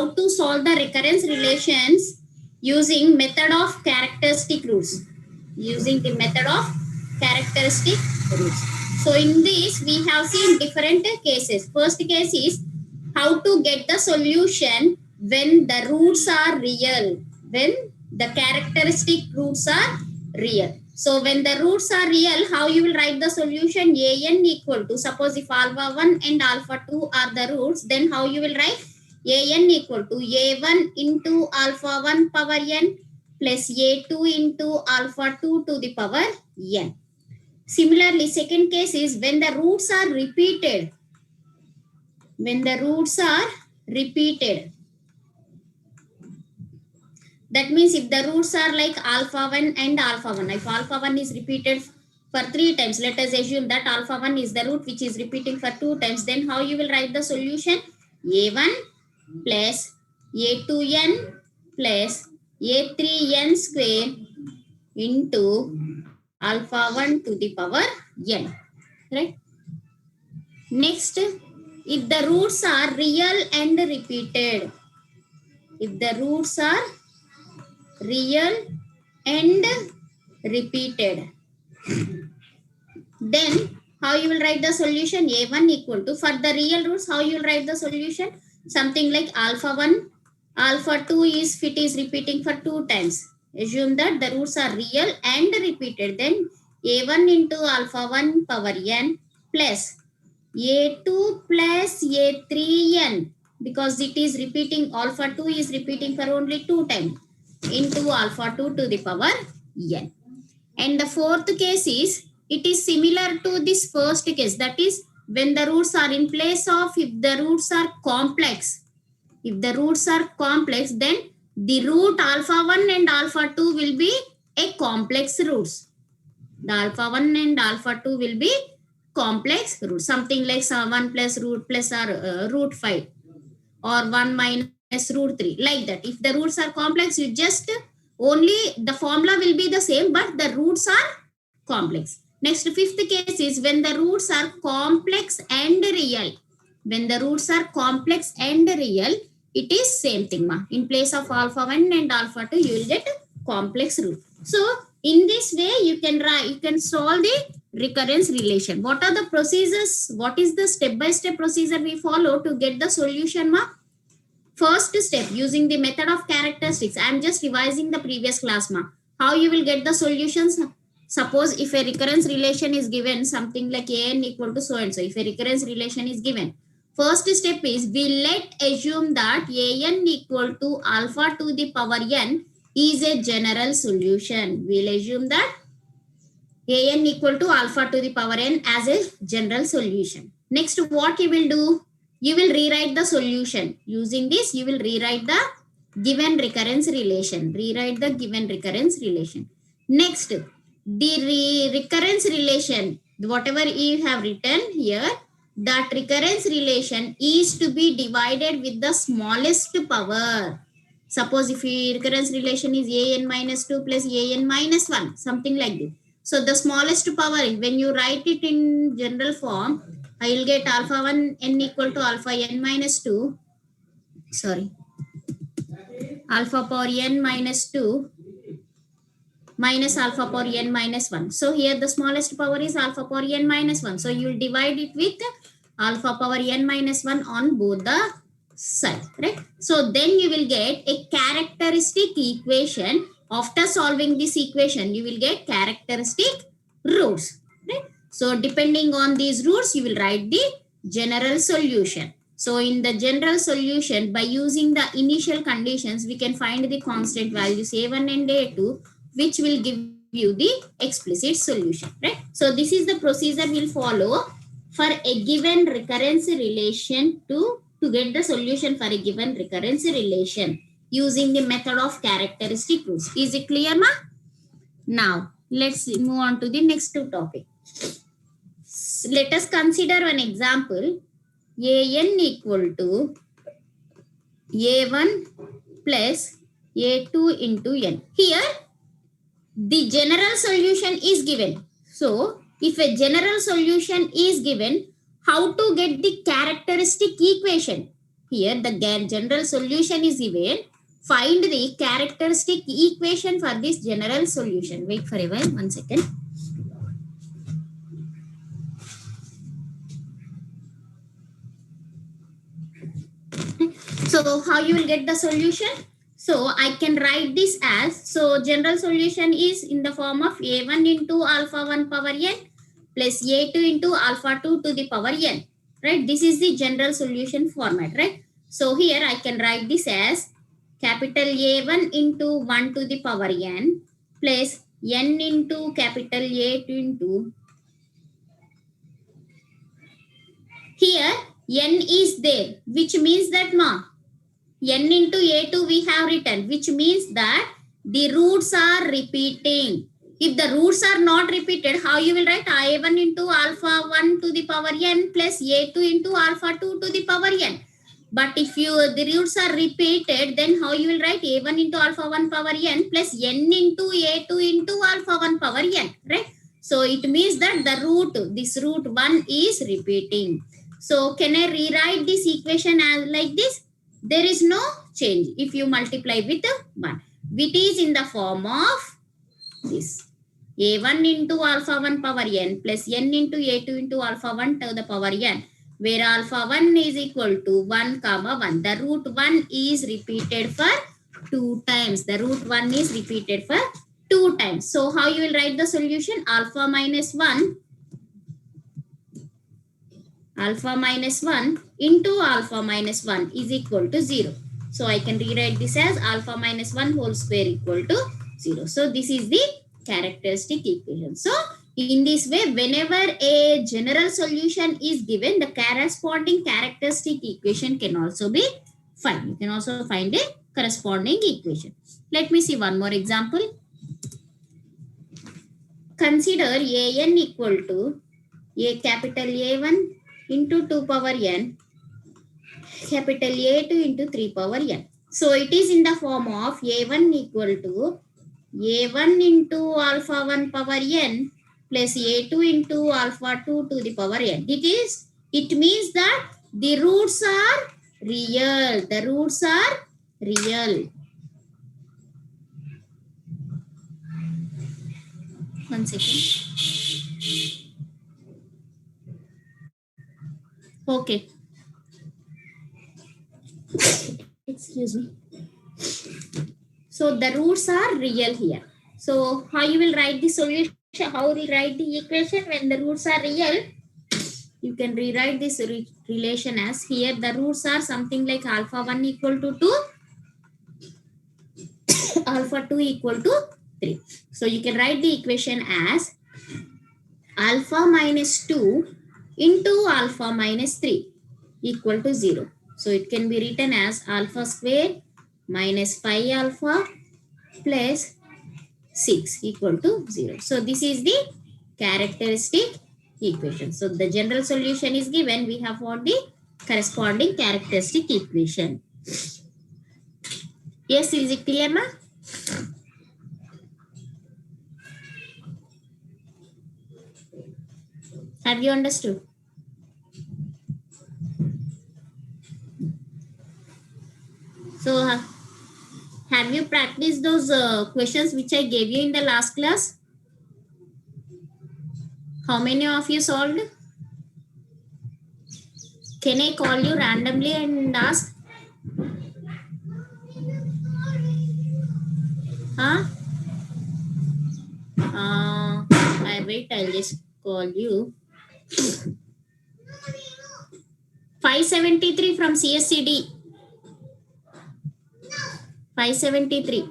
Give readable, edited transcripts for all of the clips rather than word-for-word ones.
how to solve the recurrence relations using method of characteristic roots. Using the method of characteristic roots. So in this, we have seen different cases. First case is how to get the solution when the roots are real, when the characteristic roots are real. So when the roots are real, how you will write the solution? An equal to, suppose if alpha 1 and alpha 2 are the roots, then how you will write? An equal to a1 into alpha 1 power n plus a2 into alpha 2 to the power n. Similarly, second case is when the roots are repeated. When the roots are repeated, that means if the roots are like alpha 1 and alpha 1, if alpha 1 is repeated for 3 times, let us assume that alpha 1 is the root which is repeating for 2 times, then how you will write the solution? A1 plus A2n plus A3n square into alpha 1 to the power n, right? Next, if the roots are real and repeated, if the roots are real and repeated, then how you will write the solution? A1 equal to, for the real roots, how you will write the solution? Something like alpha 1, alpha 2 is, if it is repeating for 2 times, assume that the roots are real and repeated, then A1 into alpha 1 power n plus A2 plus A3n, because it is repeating, alpha 2 is repeating for only 2 times, into alpha 2 to the power n. And the fourth case is, it is similar to this first case, that is when the roots are in place of, if the roots are complex. If the roots are complex, then the root alpha 1 and alpha 2 will be a complex roots. The alpha 1 and alpha 2 will be complex root, something like 1 plus root plus or root 5 or 1 minus root 3, like that. If the roots are complex, you just only the formula will be the same, but the roots are complex. Next, fifth case is when the roots are complex and real. When the roots are complex and real, it is same thing, ma. In place of alpha 1 and alpha 2, you will get complex root. So in this way, you can solve the recurrence relation. What are the procedures? What is the step-by-step procedure we follow to get the solution, ma? First step, using the method of characteristics. I am just revising the previous class, ma. How you will get the solutions? Suppose if a recurrence relation is given, something like an equal to so and so, if a recurrence relation is given, first step is, we let assume that an equal to alpha to the power n is a general solution. We'll assume that an equal to alpha to the power n as a general solution. Next, what you will do? You will rewrite the solution. Using this, you will rewrite the given recurrence relation. Rewrite the given recurrence relation. Next, the recurrence relation, whatever you have written here, that recurrence relation is to be divided with the smallest power. Suppose if your recurrence relation is an minus 2 plus an minus 1, something like this. So the smallest power, when you write it in general form, I will get alpha 1 n equal to alpha n minus 2. Sorry. Alpha power n minus 2 minus alpha power n minus 1. So here the smallest power is alpha power n minus 1. So you will divide it with alpha power n minus 1 on both the sides, right? So then you will get a characteristic equation. After solving this equation, you will get characteristic roots, right? So depending on these roots, you will write the general solution. So in the general solution, by using the initial conditions, we can find the constant values A1 and A2, which will give you the explicit solution, right? So this is the procedure we'll follow for a given recurrence relation to get the solution for a given recurrence relation using the method of characteristic roots. Is it clear, ma? Now, let's move on to the next topic. Let us consider an example. An equal to A1 plus A2 into n. Here, the general solution is given. So, if a general solution is given, how to get the characteristic equation? here the general solution is given. Find the characteristic equation for this general solution. Wait for a while, 1 second. So how you will get the solution? So I can write this as, so general solution is in the form of a1 into alpha 1 power n plus a2 into alpha 2 to the power n, right? This is the general solution format, right? So here I can write this as capital A1 into 1 to the power n plus n into capital A2 into, here n is there, which means that n into a2 we have written, which means that the roots are repeating. If the roots are not repeated, how you will write a1 into alpha 1 to the power n plus a2 into alpha 2 to the power n. But if the roots are repeated, then how you will write a1 into alpha 1 power n plus n into a2 into alpha 1 power n, right? So it means that the root, this root 1 is repeating. So can I rewrite this equation as like this? There is no change if you multiply with 1. It is in the form of this a1 into alpha 1 power n plus n into a2 into alpha 1 to the power n, where alpha 1 is equal to 1 comma 1. The root 1 is repeated for 2 times. The root 1 is repeated for 2 times. So how you will write the solution? Alpha minus 1 into alpha minus 1 is equal to 0. So I can rewrite this as alpha minus 1 whole square equal to 0. So this is the characteristic equation. So in this way, whenever a general solution is given, the corresponding characteristic equation can also be found. You can also find a corresponding equation. Let me see one more example. Consider an equal to a capital A1 into 2 power n, capital A2 into 3 power n. So it is in the form of a1 equal to a1 into alpha 1 power n plus a2 into alpha 2 to the power n. It means that the roots are real. The roots are real. 1 second. Okay. Excuse me. So the roots are real here. So how you will write the solution? How will write the equation when the roots are real? You can rewrite this relation as, here the roots are something like alpha 1 equal to 2, alpha 2 equal to 3. So you can write the equation as alpha minus 2 into alpha minus 3 equal to 0. So it can be written as alpha square minus 5 alpha plus 6 equal to 0. So this is the characteristic equation. So the general solution is given. We have found the corresponding characteristic equation. Yes, is it clear, ma? Have you understood? So have you practiced those questions which I gave you in the last class? How many of you solved? Can I call you randomly and ask? Huh? I'll just call you. 573 from CSCD. 573.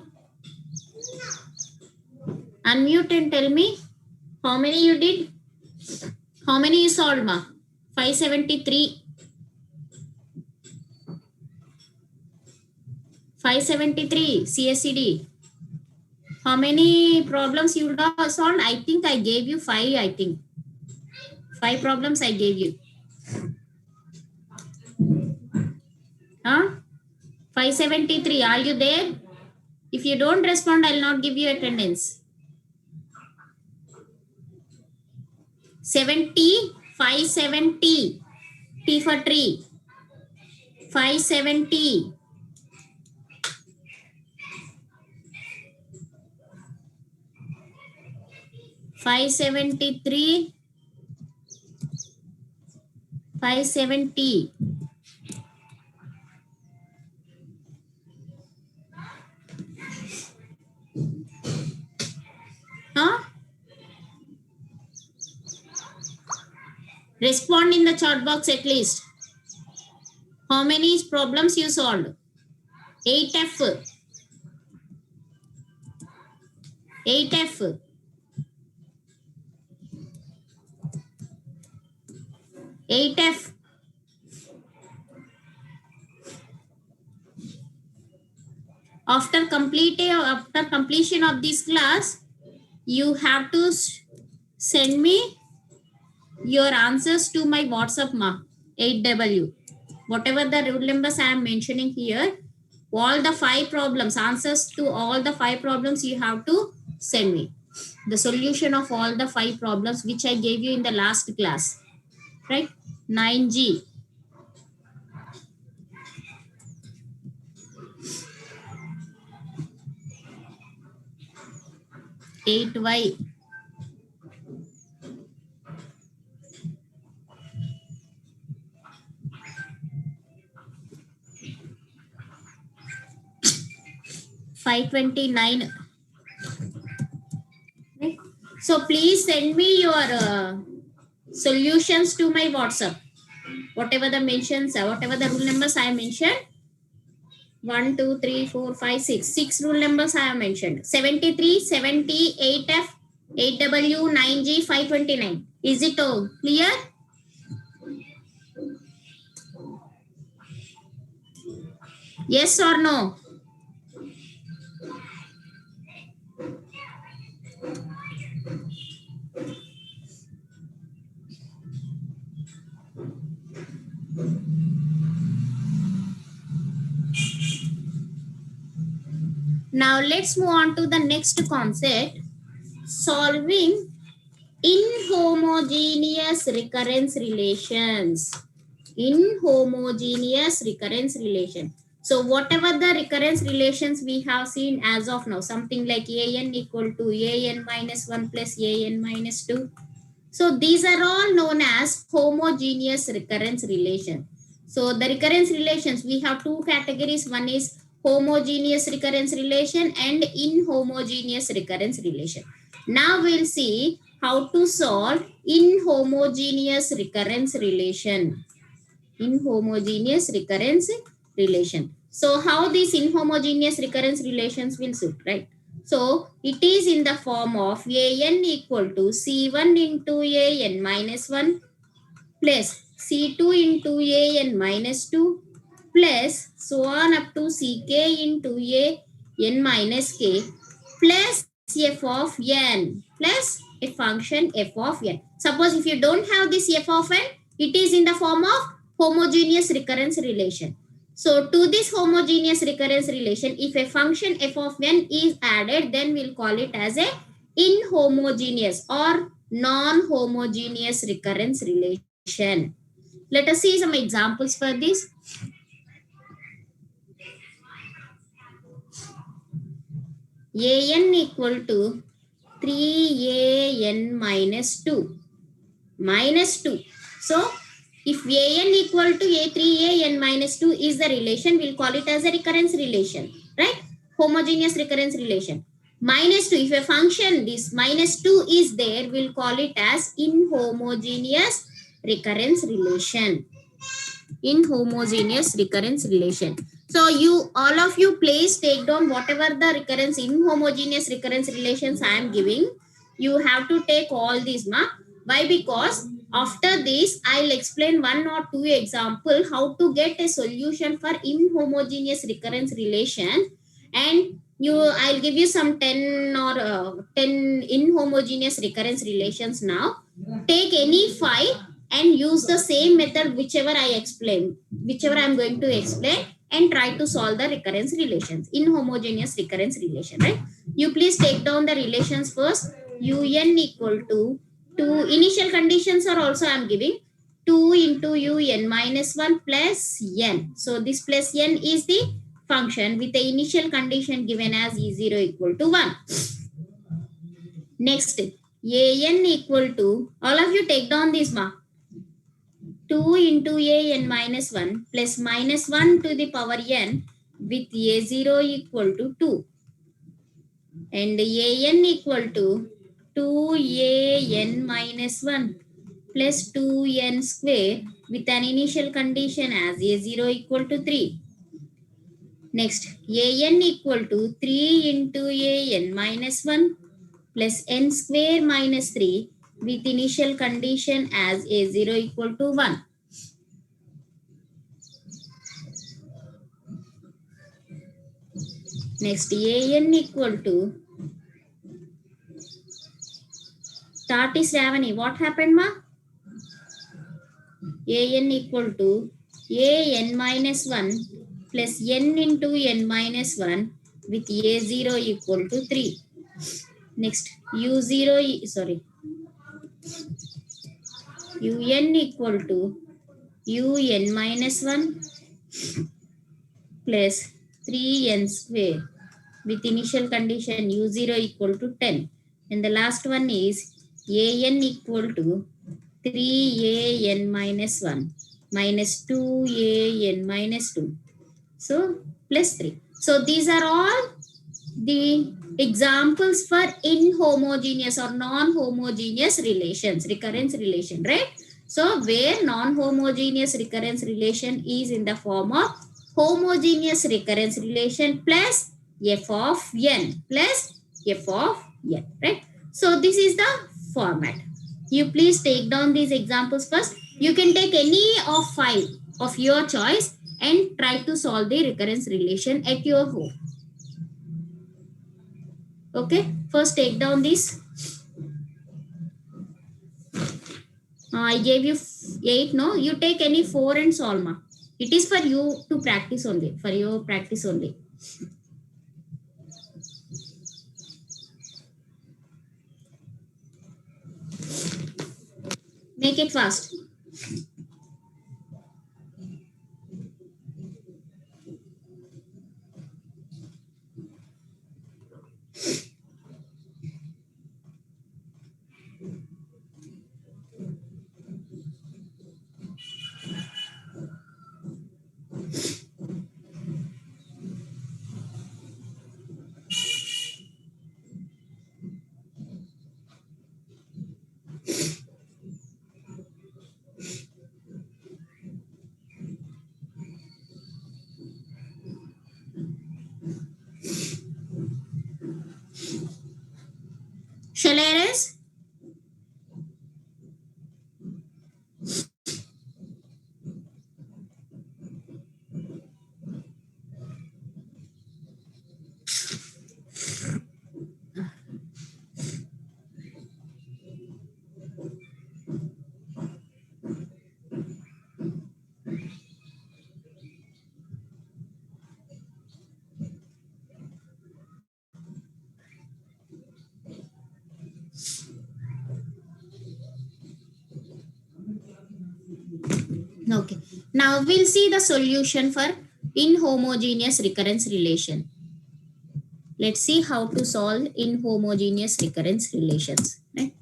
Unmute and tell me how many you did. How many you solved, ma? 573. 573 CSCD. How many problems you solved? I think I gave you 5. I think 5 problems I gave you. Huh? 573. Are you there? If you don't respond, I'll not give you attendance. 70, 570. T for tree. 570. 573. 570. Huh? Respond in the chat box at least. How many problems you solved? 8F. 8F. 8F. After completion of this class, you have to send me your answers to my WhatsApp 8W. Whatever the rule numbers I am mentioning here, all the 5 problems, answers to all the 5 problems you have to send me. The solution of all the 5 problems which I gave you in the last class, right? 9G. 8Y. 529. Right? So please send me your solutions to my WhatsApp. Whatever the mentions, whatever the rule numbers I mentioned, 1, 2, 3, 4, 5, 6. 6 rule numbers I have mentioned. 73, 70, 8F, 8W, 9G, 529. Is it all clear? Yes or no? Now let's move on to the next concept, solving inhomogeneous recurrence relations. Inhomogeneous recurrence relation. So whatever the recurrence relations we have seen as of now, something like an equal to an minus 1 plus an minus 2. So these are all known as homogeneous recurrence relation. So the recurrence relations, we have 2 categories. One is homogeneous recurrence relation and inhomogeneous recurrence relation. Now we'll see how to solve inhomogeneous recurrence relation. Inhomogeneous recurrence relation. So how these inhomogeneous recurrence relations will suit, right? So it is in the form of an equal to c1 into an minus 1 plus c2 into an minus 2 plus so on up to ck into an minus k plus f of n plus a function f of n. Suppose if you don't have this f of n, it is in the form of homogeneous recurrence relation. So to this homogeneous recurrence relation, if a function f of n is added, then we'll call it as a inhomogeneous or non-homogeneous recurrence relation. Let us see some examples for this. an equal to 3an minus 2. Minus 2. So, if an equal to a3an minus 2 is the relation, we'll call it as a recurrence relation, right? Homogeneous recurrence relation. Minus 2, if a function this minus 2 is there, we'll call it as inhomogeneous recurrence relation. Inhomogeneous recurrence relation. So you all of you please take down whatever the recurrence inhomogeneous recurrence relations I am giving. You have to take all these. Why? Because after this I'll explain 1 or 2 example how to get a solution for inhomogeneous recurrence relation, and I'll give you some 10 or 10 inhomogeneous recurrence relations now. Take any 5 and use the same method whichever I explain, whichever I'm going to explain, and try to solve the recurrence relations, inhomogeneous recurrence relation, right? You please take down the relations first. Un equal to 2, initial conditions are also I'm giving. 2 into un minus 1 plus n. So this plus n is the function with the initial condition given as e0 equal to 1. Next, an equal to, all of you take down this mark. 2 into an minus 1 plus minus 1 to the power n with a0 equal to 2. And an equal to 2an minus 1 plus 2n square with an initial condition as a0 equal to 3. Next, an equal to 3 into an minus 1 plus n square minus 3 with initial condition as a0 equal to 1. Next, an equal to, start is Ravani. What happened, ma? An equal to an minus 1 plus n into n minus 1 with a0 equal to 3. Next, u0, sorry, un equal to un minus 1 plus 3n square with initial condition u0 equal to 10. And the last one is an equal to 3an minus 1 minus 2an minus 2. So plus 3. So these are all the examples for inhomogeneous or non-homogeneous relations, recurrence relation, right? So where non-homogeneous recurrence relation is in the form of homogeneous recurrence relation plus f of n plus f of n, right? So this is the format. You please take down these examples first. You can take any of 5 of your choice and try to solve the recurrence relation at your home. Okay, first take down this. I gave you 8, no? You take any 4 and solve, ma. It is for you to practice only, for your practice only. Make it fast. Shall I erase? Okay. Now we'll see the solution for inhomogeneous recurrence relation. Let's see how to solve inhomogeneous recurrence relations. Right?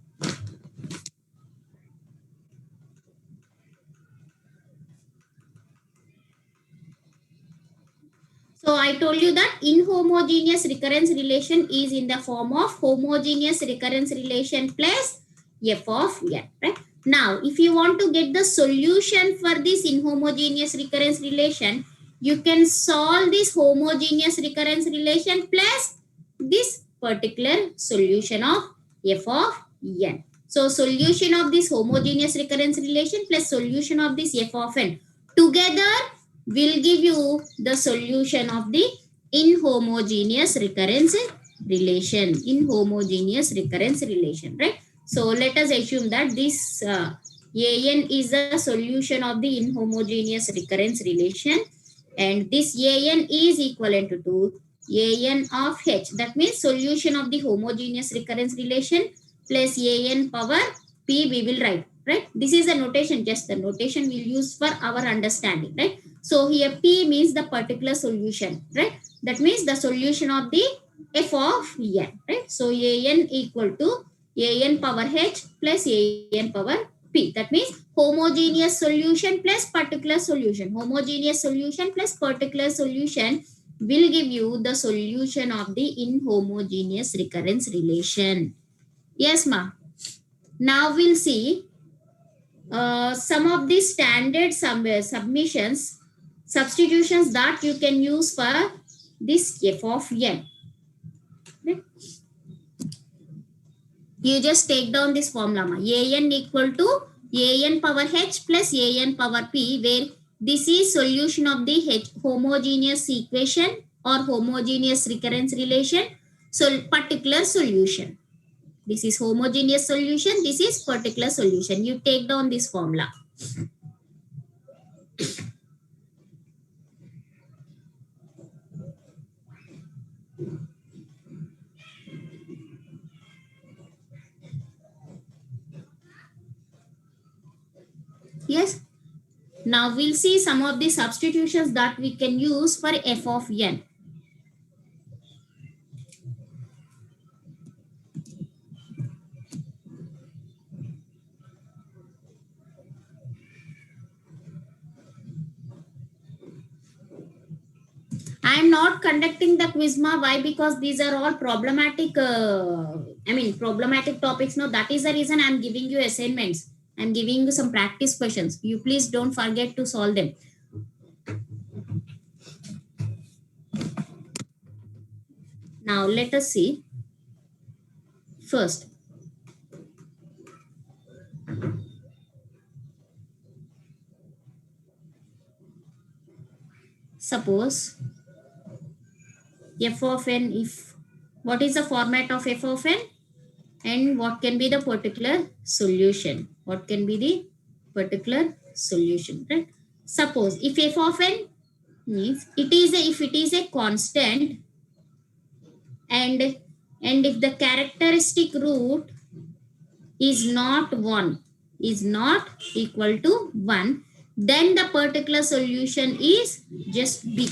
So I told you that inhomogeneous recurrence relation is in the form of homogeneous recurrence relation plus f of n. Right? Now, if you want to get the solution for this inhomogeneous recurrence relation, you can solve this homogeneous recurrence relation plus this particular solution of f of n. So, solution of this homogeneous recurrence relation plus solution of this f of n together will give you the solution of the inhomogeneous recurrence relation. Inhomogeneous recurrence relation, right? So let us assume that this an is the solution of the inhomogeneous recurrence relation, and this an is equivalent to an of h. That means solution of the homogeneous recurrence relation plus an power p we will write, right? This is a notation, just the notation we'll use for our understanding, right? So here P means the particular solution, right? That means the solution of the f of n, right? So an equal to an power h plus an power p. That means homogeneous solution plus particular solution. Homogeneous solution plus particular solution will give you the solution of the inhomogeneous recurrence relation. Yes, ma. Now we'll see some of the standard submissions, substitutions that you can use for this f of n. Okay. You just take down this formula, ma. An equal to an power h plus an power p, where this is solution of the homogeneous equation or homogeneous recurrence relation. So particular solution. This is homogeneous solution. This is particular solution. You take down this formula. Yes. Now we'll see some of the substitutions that we can use for f of n. I am not conducting the quizma. Why? Because these are all problematic, problematic topics. No, that is the reason I am giving you assignments. I am giving you some practice questions. You please don't forget to solve them. Now let us see. First, suppose f of n, if what is the format of f of n and what can be the particular solution? What can be the particular solution, right? Suppose if f of n means if it is a constant and if the characteristic root is not 1, is not equal to 1, then the particular solution is just b.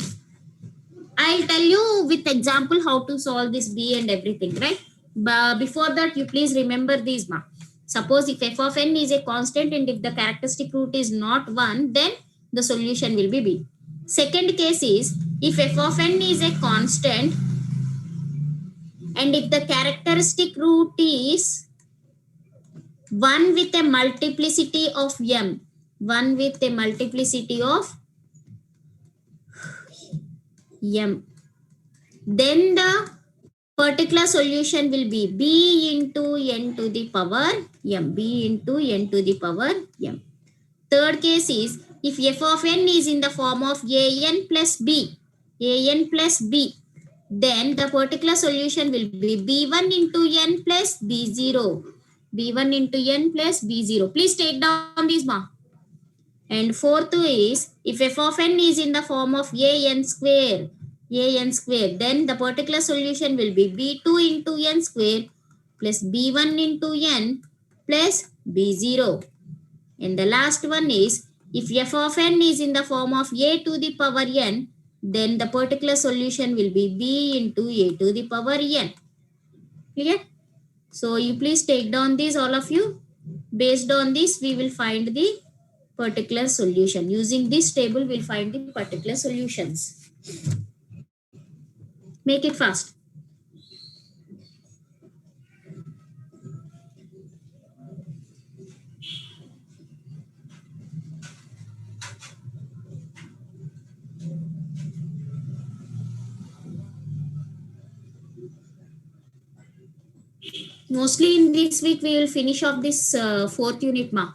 I'll tell you with example how to solve this b and everything, right? But before that, you please remember these, ma. Suppose if f of n is a constant and if the characteristic root is not 1, then the solution will be b. Second case is if f of n is a constant and if the characteristic root is 1 with a multiplicity of m, 1 with a multiplicity of m, then the particular solution will be b into n to the power m, b into n to the power m. Third case is if f of n is in the form of an plus b, then the particular solution will be b1 into n plus b0, b1 into n plus b0. Please take down this, ma. And fourth is if f of n is in the form of an square, then the particular solution will be b2 into n square plus b1 into n plus b0. And the last one is if f of n is in the form of a to the power n, then the particular solution will be b into a to the power n. Clear? So you please take down these, all of you. Based on this, we will find the particular solution. Using this table, we'll find the particular solutions. Make it fast. Mostly in this week, we will finish off this fourth unit, ma.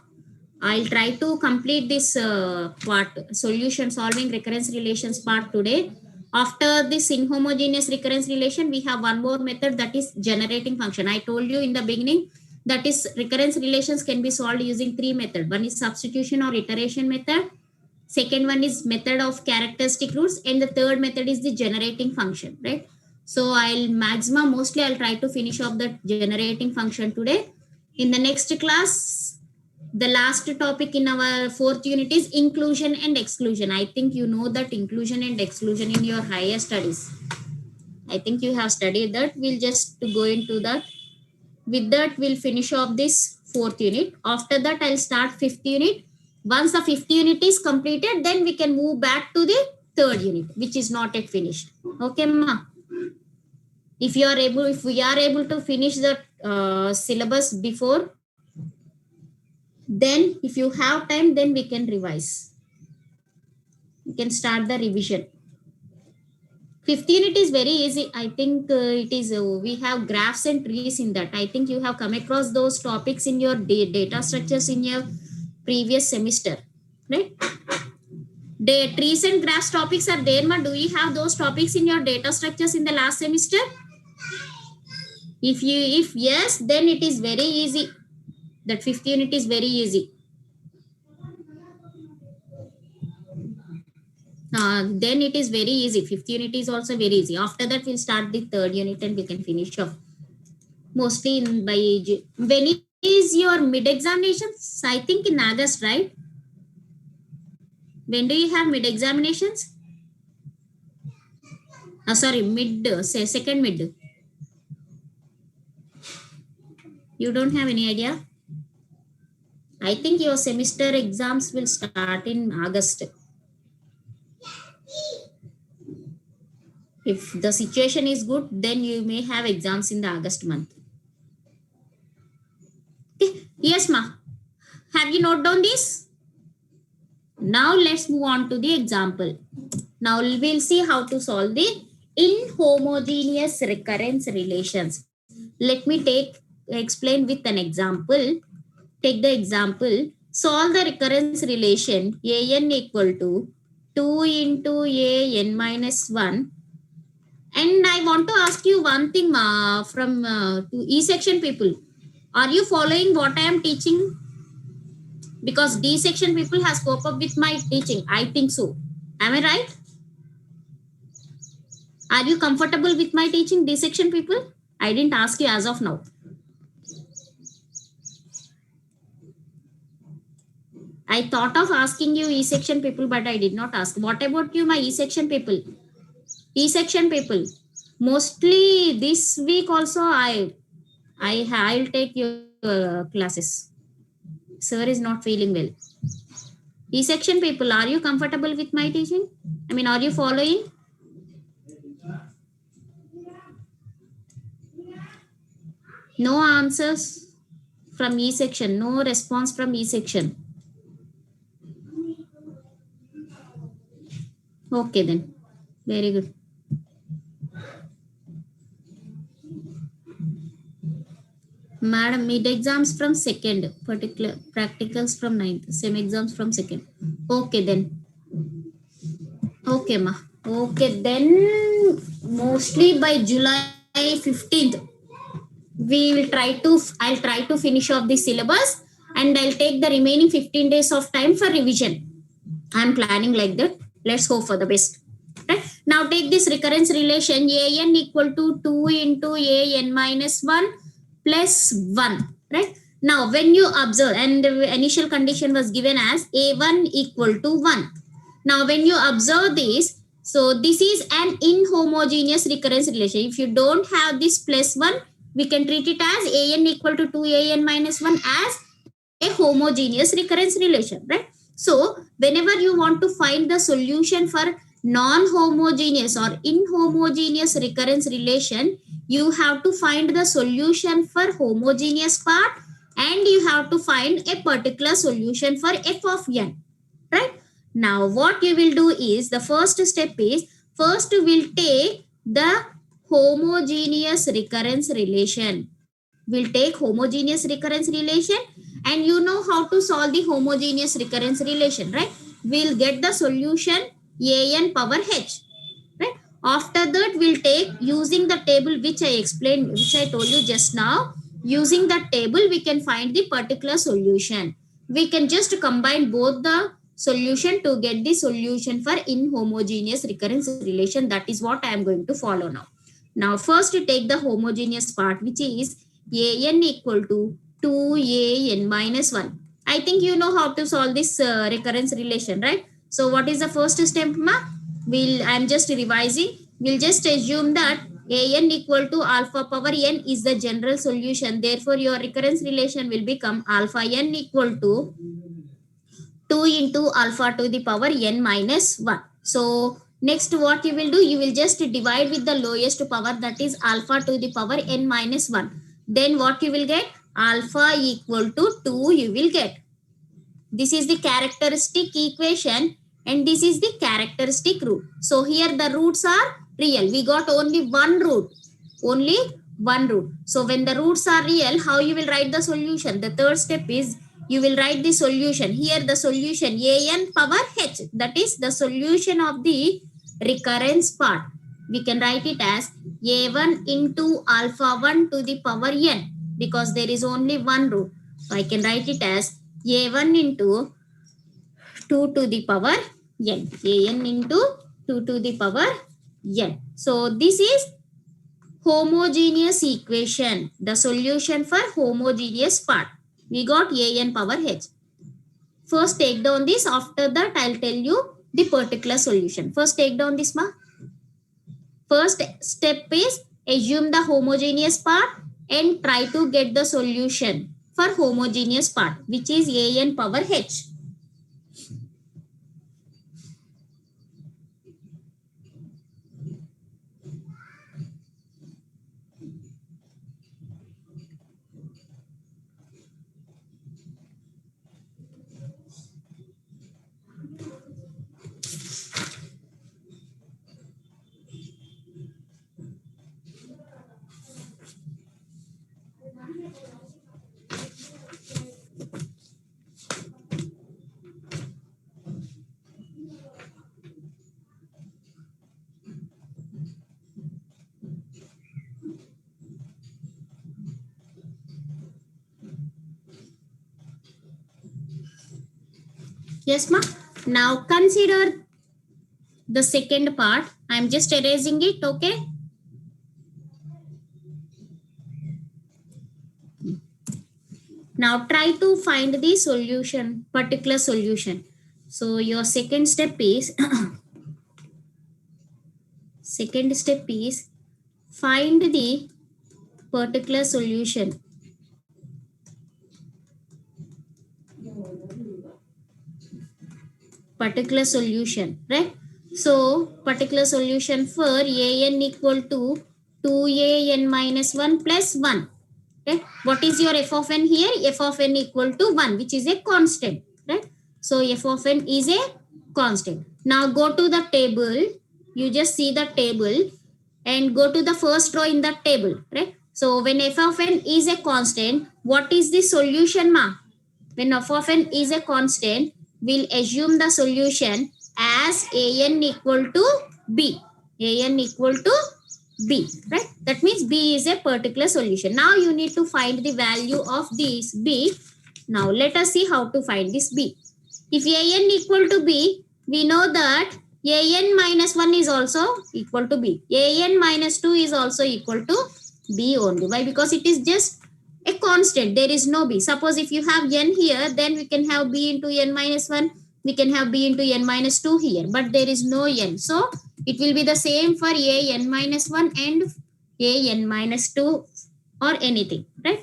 I'll try to complete this part, solution solving recurrence relations part today. After this inhomogeneous recurrence relation, we have one more method, that is generating function. I told you in the beginning, that is recurrence relations can be solved using three methods. One is substitution or iteration method. Second one is method of characteristic roots. And the third method is the generating function, right? So mostly I'll try to finish off the generating function today. In the next class, The last topic in our fourth unit is inclusion and exclusion. I think you know that inclusion and exclusion in your higher studies. I think you have studied that. We'll just go into that. With that, we'll finish off this fourth unit. After that, I'll start fifth unit. Once the fifth unit is completed, then we can move back to the third unit, which is not yet finished. Okay, ma. If we are able to finish the syllabus before, then if you have time, then we can revise. We can start the revision. Fifth unit is very easy. I think it is, we have graphs and trees in that. I think you have come across those topics in your data structures in your previous semester, right? Trees and graphs topics are there, ma. Do you have those topics in your data structures in the last semester? If yes, then it is very easy. That fifth unit is very easy. Then it is very easy. Fifth unit is also very easy. After that, we'll start the third unit and we can finish off. Mostly when is your mid examinations? I think in August, right? When do you have mid examinations? Sorry, second mid. You don't have any idea? I think your semester exams will start in August. If the situation is good, then you may have exams in the August month. Okay. Yes, ma. Have you noted down this? Now let's move on to the example. Now we'll see how to solve the inhomogeneous recurrence relations. Let me explain with an example. Take the example. Solve the recurrence relation an equal to 2 into an minus 1. And I want to ask you one thing from E section people. Are you following what I am teaching? Because D section people has cope up with my teaching. I think so. Am I right? Are you comfortable with my teaching, D section people? I didn't ask you as of now. I thought of asking you E section people, but I did not ask. What about you, my E section people? E section people. Mostly this week also I'll take your classes. Sir is not feeling well. E section people, are you comfortable with my teaching? I mean, are you following? No answers from E section. No response from E section. Okay then. Very good. Madam, mid exams from second, particular practicals from 9th, same exams from second. Okay then. Okay, ma. Okay, then mostly by July 15th, I'll try to finish off the syllabus and I'll take the remaining 15 days of time for revision. I'm planning like that. Let's hope for the best. Right? Now take this recurrence relation an equal to 2 into an minus 1 plus 1. Right? Now when you observe, and the initial condition was given as a1 equal to 1. Now when you observe this, so this is an inhomogeneous recurrence relation. If you don't have this plus 1, we can treat it as an equal to 2an minus 1 as a homogeneous recurrence relation, right? So whenever you want to find the solution for non-homogeneous or inhomogeneous recurrence relation, you have to find the solution for homogeneous part and you have to find a particular solution for f of n, right? Now what you will do is, the first step is, first we'll take the homogeneous recurrence relation. We'll take homogeneous recurrence relation, and you know how to solve the homogeneous recurrence relation, right? We'll get the solution an power h, right? After that, we'll take, using the table which I explained, which I told you just now, using that table, we can find the particular solution. We can just combine both the solution to get the solution for inhomogeneous recurrence relation. That is what I am going to follow now. Now, first take the homogeneous part, which is an equal to 2an minus 1. I think you know how to solve this recurrence relation, right? So what is the first step, ma? I'm just revising. We'll just assume that an equal to alpha power n is the general solution. Therefore, your recurrence relation will become alpha n equal to 2 into alpha to the power n minus 1. So next what you will do, you will just divide with the lowest power, that is alpha to the power n minus 1. Then what you will get? Alpha equal to 2 you will get. This is the characteristic equation and this is the characteristic root. So here the roots are real. We got only one root. Only one root. So when the roots are real, how you will write the solution? The third step is you will write the solution. Here the solution an power h. That is the solution of the recurrence part. We can write it as a1 into alpha 1 to the power n because there is only one root. So I can write it as a1 into 2 to the power n. an into 2 to the power n. So this is homogeneous equation, the solution for homogeneous part. We got an power h. First take down this, after that I'll tell you the particular solution. First take down this, ma. First step is assume the homogeneous part and try to get the solution for homogeneous part, which is an power h. Yes, ma. Now consider the second part. I'm just erasing it, okay? Now try to find the solution, particular solution. So your second step is second step is find the particular solution. Particular solution, right? So particular solution for an equal to 2an minus 1 plus 1. Okay, what is your f of n here? F of n equal to 1, which is a constant, right? So f of n is a constant. Now go to the table. You just see the table and go to the first row in the table, right? So when f of n is a constant, what is the solution, ma? When f of n is a constant, we'll assume the solution as an equal to b. an equal to b, right? That means b is a particular solution. Now you need to find the value of this b. Now let us see how to find this b. If an equal to b, we know that an minus 1 is also equal to b. An minus 2 is also equal to b only. Why? Because it is just a constant. There is no b. Suppose if you have n here, then we can have b into n minus 1. We can have b into n minus 2 here. But there is no n. So it will be the same for an minus 1 and an minus 2 or anything, right?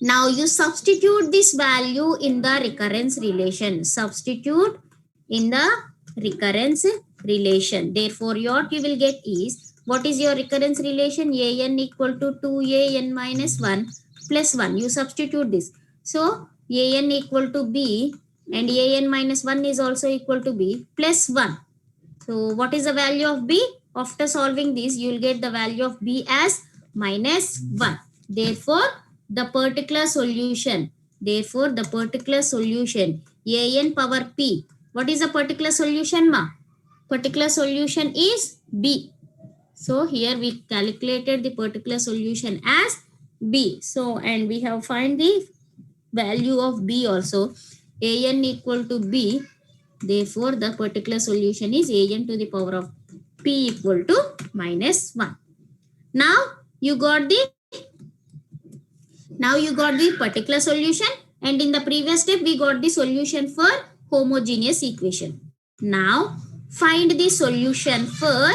Now you substitute this value in the recurrence relation. Substitute in the recurrence relation. Therefore, what you will get is, what is your recurrence relation? an equal to 2an minus 1 plus 1. You substitute this. So, an equal to b and an minus 1 is also equal to b plus 1. So, what is the value of b? After solving this, you will get the value of b as minus 1. Therefore, the particular solution, an power p. What is the particular solution, ma? Particular solution is b. So here we calculated the particular solution as b. So, and we have find the value of b also. An equal to b. Therefore, the particular solution is an to the power of p equal to minus 1. Now you got the particular solution. And in the previous step, we got the solution for homogeneous equation. Now, find the solution for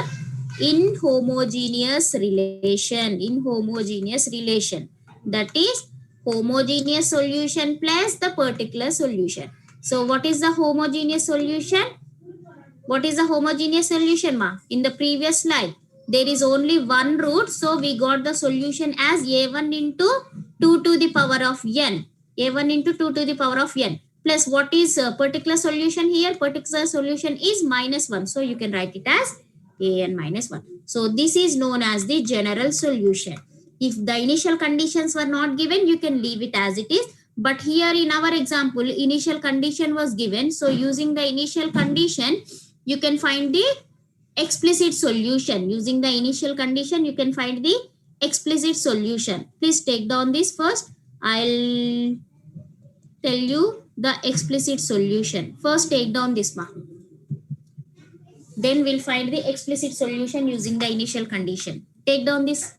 inhomogeneous relation. Inhomogeneous relation. That is homogeneous solution plus the particular solution. So, what is the homogeneous solution? What is the homogeneous solution, ma? In the previous slide, there is only one root. So we got the solution as a1 into 2 to the power of n. a1 into 2 to the power of n. Plus what is particular solution here? Particular solution is minus 1. So you can write it as an minus 1. So this is known as the general solution. If the initial conditions were not given, you can leave it as it is. But here in our example, initial condition was given. So using the initial condition, you can find the explicit solution. Using the initial condition, you can find the explicit solution. Please take down this first. I'll tell you the explicit solution. First take down this one. Then we'll find the explicit solution using the initial condition. Take down this.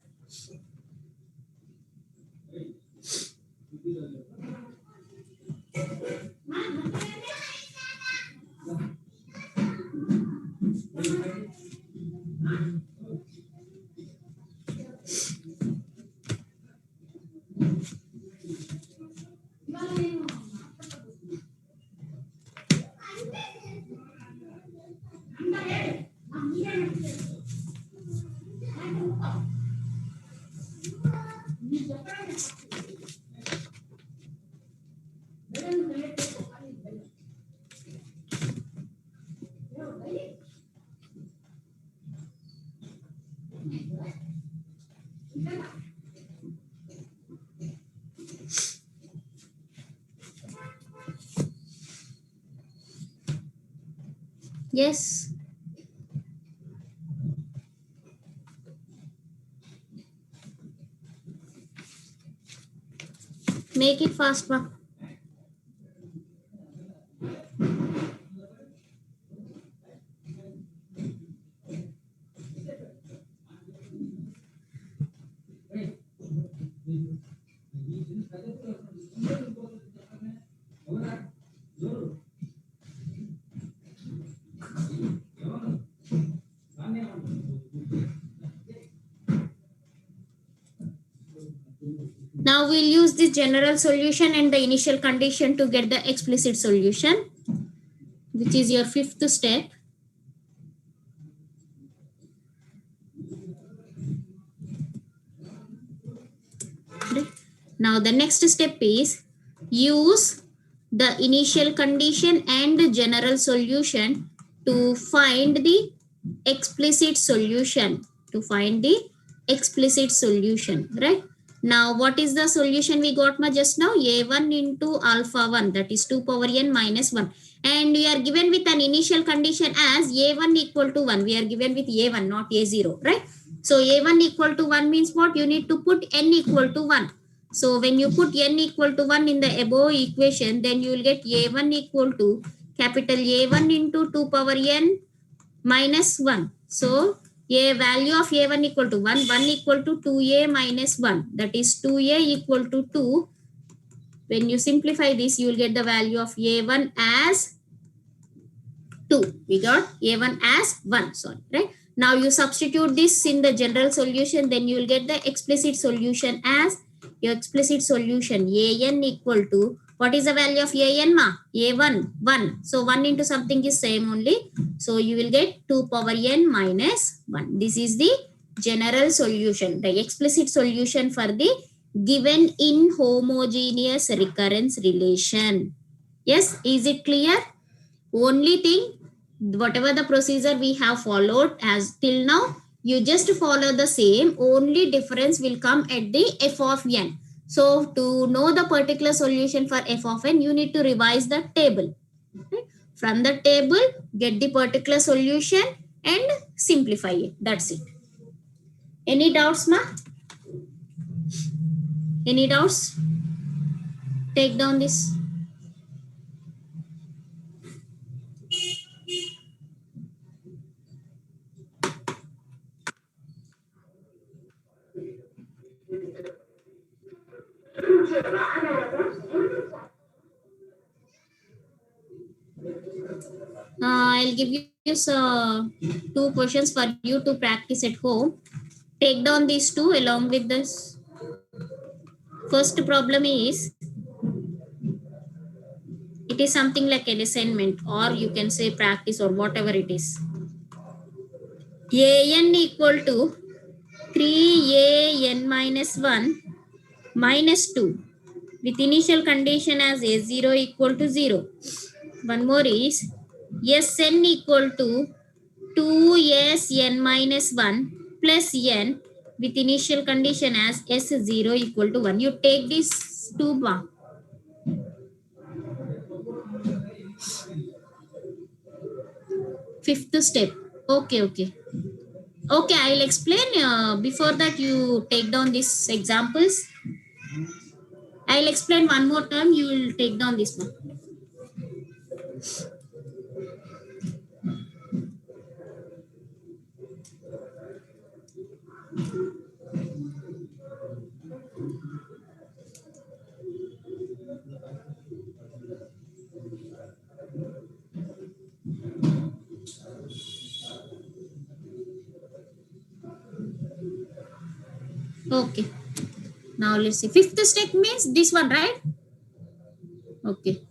Yes. Make it fast, ma. Now we'll use the general solution and the initial condition to get the explicit solution, which is your fifth step. Now the next step is use the initial condition and the general solution to find the explicit solution. To find the explicit solution, right? Now what is the solution we got just now? a1 into alpha 1, that is 2 power n minus 1. And we are given with an initial condition as a1 equal to 1. We are given with a1, not a0, right? So a1 equal to 1 means what? You need to put n equal to 1. So when you put n equal to 1 in the above equation, then you will get a1 equal to capital A1 into 2 power n minus 1. So a value of a1 equal to 1, 1 equal to 2a minus 1. That is 2a equal to 2. When you simplify this, you will get the value of a1 as 2. We got a1 as 1, sorry, right? Now you substitute this in the general solution, then you will get the explicit solution as your explicit solution an equal to, what is the value of an, ma? A1, 1. So 1 into something is same only. So you will get 2 power n minus 1. This is the general solution, the explicit solution for the given inhomogeneous recurrence relation. Yes, is it clear? Only thing, whatever the procedure we have followed as till now, you just follow the same. Only difference will come at the f of n. So to know the particular solution for f of n, you need to revise the table. Okay? From the table, get the particular solution and simplify it. That's it. Any doubts, ma? Any doubts? Take down this. I'll give you two questions for you to practice at home. Take down these two along with this. First problem is, it is something like an assignment, or you can say practice, or whatever it is. An equal to 3an minus 1 minus 2 with initial condition as a0 equal to 0. One more is Sn equal to 2Sn minus 1 plus n with initial condition as S0 equal to 1. You take this two bar. Fifth step. Okay. I'll explain. Before that, you take down these examples. I'll explain one more time. You will take down this one. Okay. Now let's see. Fifth step means this one, right? Okay.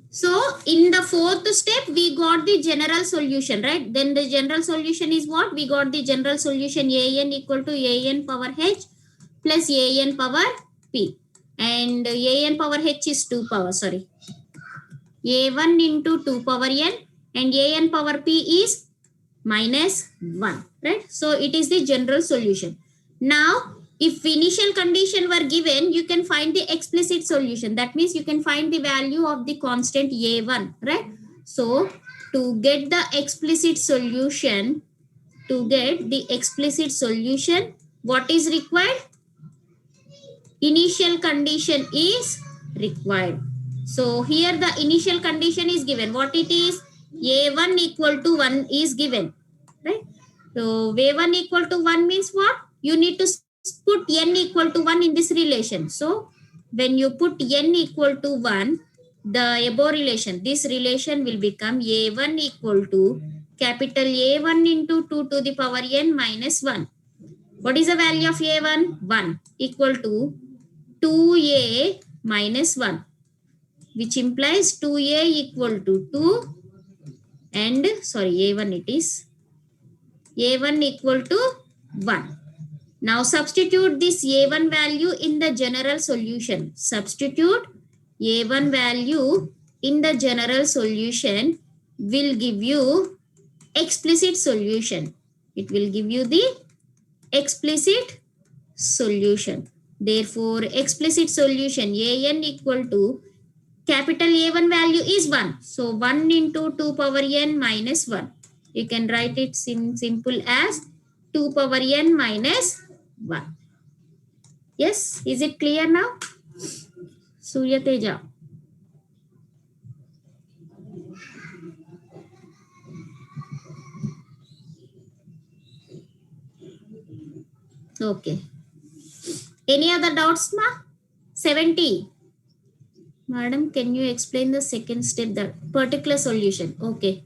So in the fourth step, we got the general solution, right? Then the general solution is what? We got the general solution an equal to an power h plus an power p. And an power h is 2 power, sorry. a1 into 2 power n and an power p is minus 1, right? So it is the general solution. Now, if initial condition were given, you can find the explicit solution. That means you can find the value of the constant a1, right? So to get the explicit solution, what is required? Initial condition is required. So here the initial condition is given. What it is? a1 equal to 1 is given, right? So a1 equal to 1 means what? You need to put n equal to 1 in this relation. So when you put n equal to 1, the above relation, this relation will become a1 equal to capital A1 into 2 to the power n minus 1. What is the value of a1? 1 equal to 2a minus 1, which implies 2a equal to 2 and a1 it is a1 equal to 1. Now substitute this a1 value in the general solution. Substitute a1 value in the general solution will give you explicit solution. It will give you the explicit solution. Therefore, explicit solution an equal to capital A1 value is 1. So 1 into 2 power n minus 1. You can write it simple as 2 power n minus 1. Yes, is it clear now? Surya Teja. Okay. Any other doubts, ma? 70. Madam, can you explain the second step, the particular solution? Okay.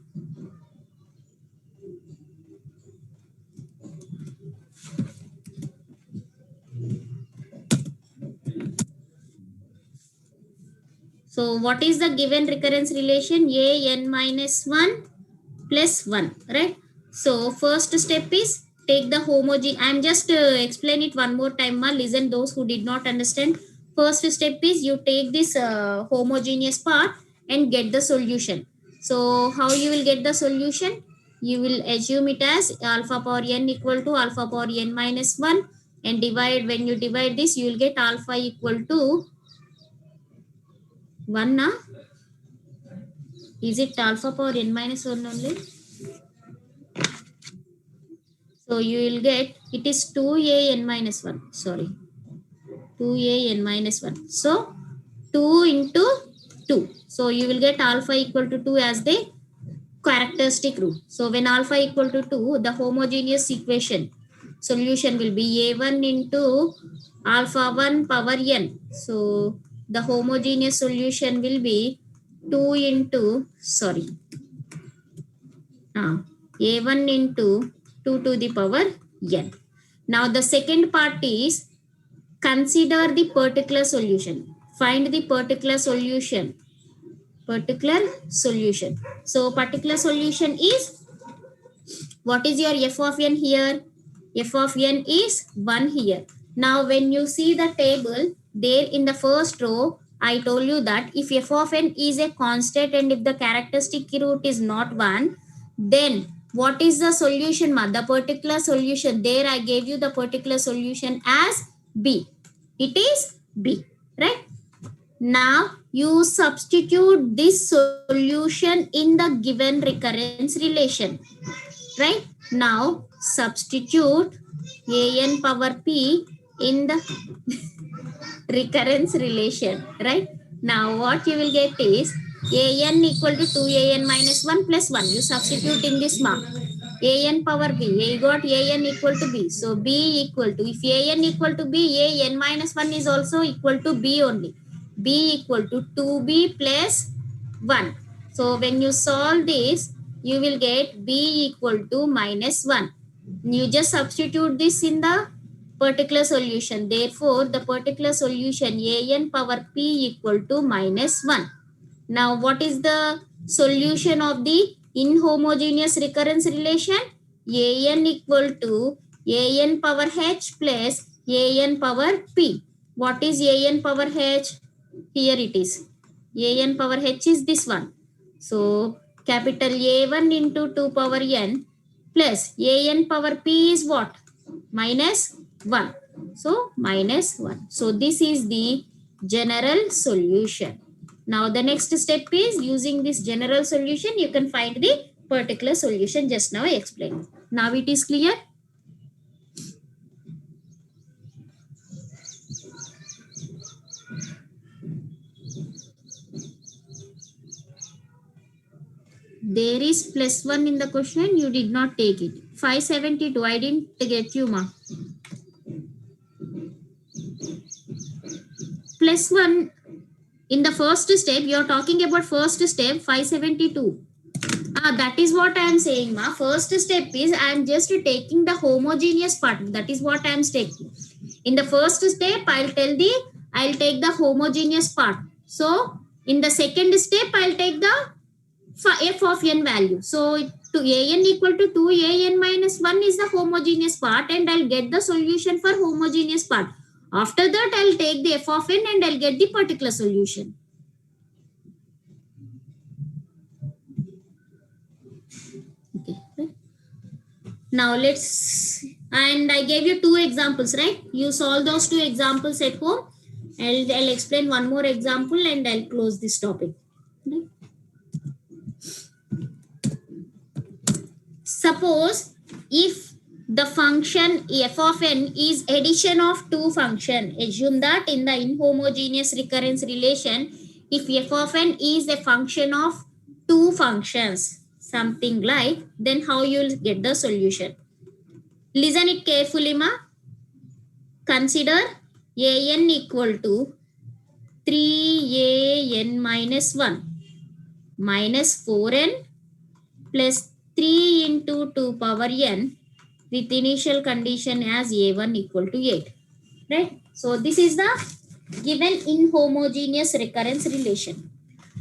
So what is the given recurrence relation? an minus 1 plus 1, right? So first step is take the homogeneous. I am just explain it one more time. Listen those who did not understand. First step is you take this homogeneous part and get the solution. So how you will get the solution? You will assume it as alpha power n equal to alpha power n minus 1 and divide. When you divide this, you will get alpha equal to 1. Na? Is it alpha power n minus 1 only? So you will get, it is 2an minus 1. Sorry. 2an minus 1. So 2 into 2. So you will get alpha equal to 2 as the characteristic root. So when alpha equal to 2, the homogeneous equation solution will be a1 into alpha 1 power n. So the homogeneous solution will be 2 into, sorry, a1 into 2 to the power n. Now the second part is consider the particular solution. Find the particular solution. Particular solution. So particular solution is, what is your f of n here? F of n is 1 here. Now when you see the table, there in the first row, I told you that if f of n is a constant and if the characteristic root is not 1, then what is the solution? The particular solution, there I gave you the particular solution as b. It is b, right? Now you substitute this solution in the given recurrence relation, right? Now substitute an power p in the recurrence relation, right? Now what you will get is an equal to 2an minus 1 plus 1. You substitute in this mark. An power b, you got an equal to b. So b equal to, if an equal to b, an minus 1 is also equal to b only. B equal to 2b plus 1. So when you solve this, you will get b equal to minus 1. You just substitute this in the particular solution. Therefore, the particular solution an power p equal to minus 1. Now, what is the solution of the inhomogeneous recurrence relation? An equal to an power h plus an power p. What is an power h? Here it is. An power h is this one. So, capital A1 into 2 power n plus an power p is what? Minus 1. So, minus 1. So, this is the general solution. Now, the next step is using this general solution, you can find the particular solution just now I explained. Now, it is clear? There is plus 1 in the question, you did not take it. 572, I didn't get you, ma. Plus 1 in the first step, you are talking about first step, 572. That is what I am saying, ma. First step is I am just taking the homogeneous part. That is what I am taking. In the first step, I'll take the homogeneous part. So in the second step, I'll take the f of n value. So to an equal to 2an minus 1 is the homogeneous part, and I'll get the solution for homogeneous part. After that, I'll take the f of n and I'll get the particular solution. Okay. Now let's, and I gave you 2 examples, right? You solve those 2 examples at home. I'll explain one more example and I'll close this topic. Right? Suppose if the function f of n is addition of 2 function, assume that in the inhomogeneous recurrence relation, if f of n is a function of 2 functions, something like, then how you will get the solution? Listen it carefully, ma. Consider an equal to 3an minus 1 minus 4n plus 3 into 2 power n with initial condition as a1 equal to 8. Right? So this is the given inhomogeneous recurrence relation.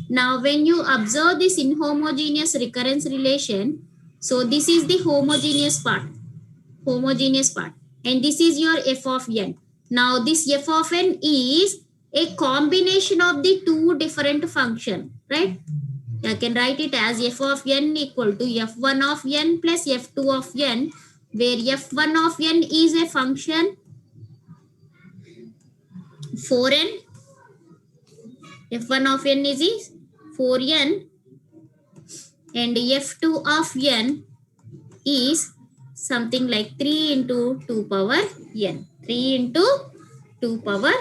Now when you observe this inhomogeneous recurrence relation, so this is the homogeneous part. And this is your f of n. Now this f of n is a combination of the 2 different function, right? I can write it as f of n equal to f1 of n plus f2 of n, where f1 of n is a function 4n. f1 of n is 4n and f2 of n is something like 3 into 2 power n. 3 into 2 power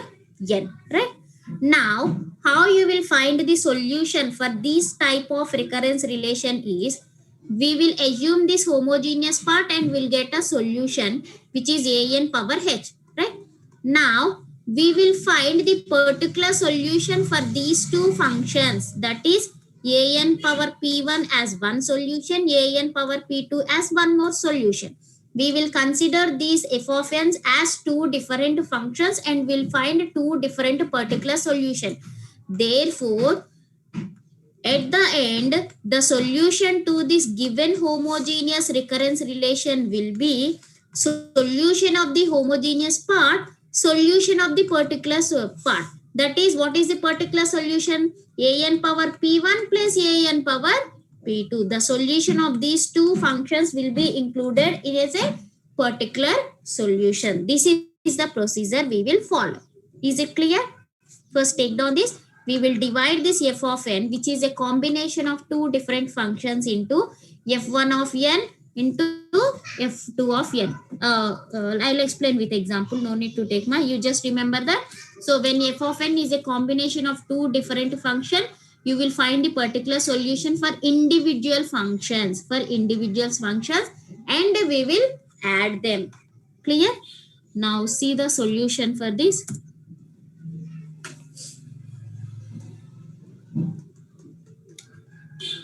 n, right? Now, how you will find the solution for this type of recurrence relation is, we will assume this homogeneous part and we'll get a solution which is an power h, right? Now, we will find the particular solution for these two functions, that is an power p1 as one solution, an power p2 as one more solution. We will consider these f of n's as two different functions and will find two different particular solution. Therefore, at the end, the solution to this given homogeneous recurrence relation will be solution of the homogeneous part, solution of the particular part. That is, what is the particular solution? An power p1 plus an power p2. The solution of these two functions will be included in as a particular solution. This is the procedure we will follow. Is it clear? First, take down this. We will divide this f of n, which is a combination of two different functions, into f1 of n into f2 of n. I'll explain with example. No need to take my. You just remember that. So when f of n is a combination of two different function, you will find the particular solution for individual functions. And we will add them. Clear? Now see the solution for this.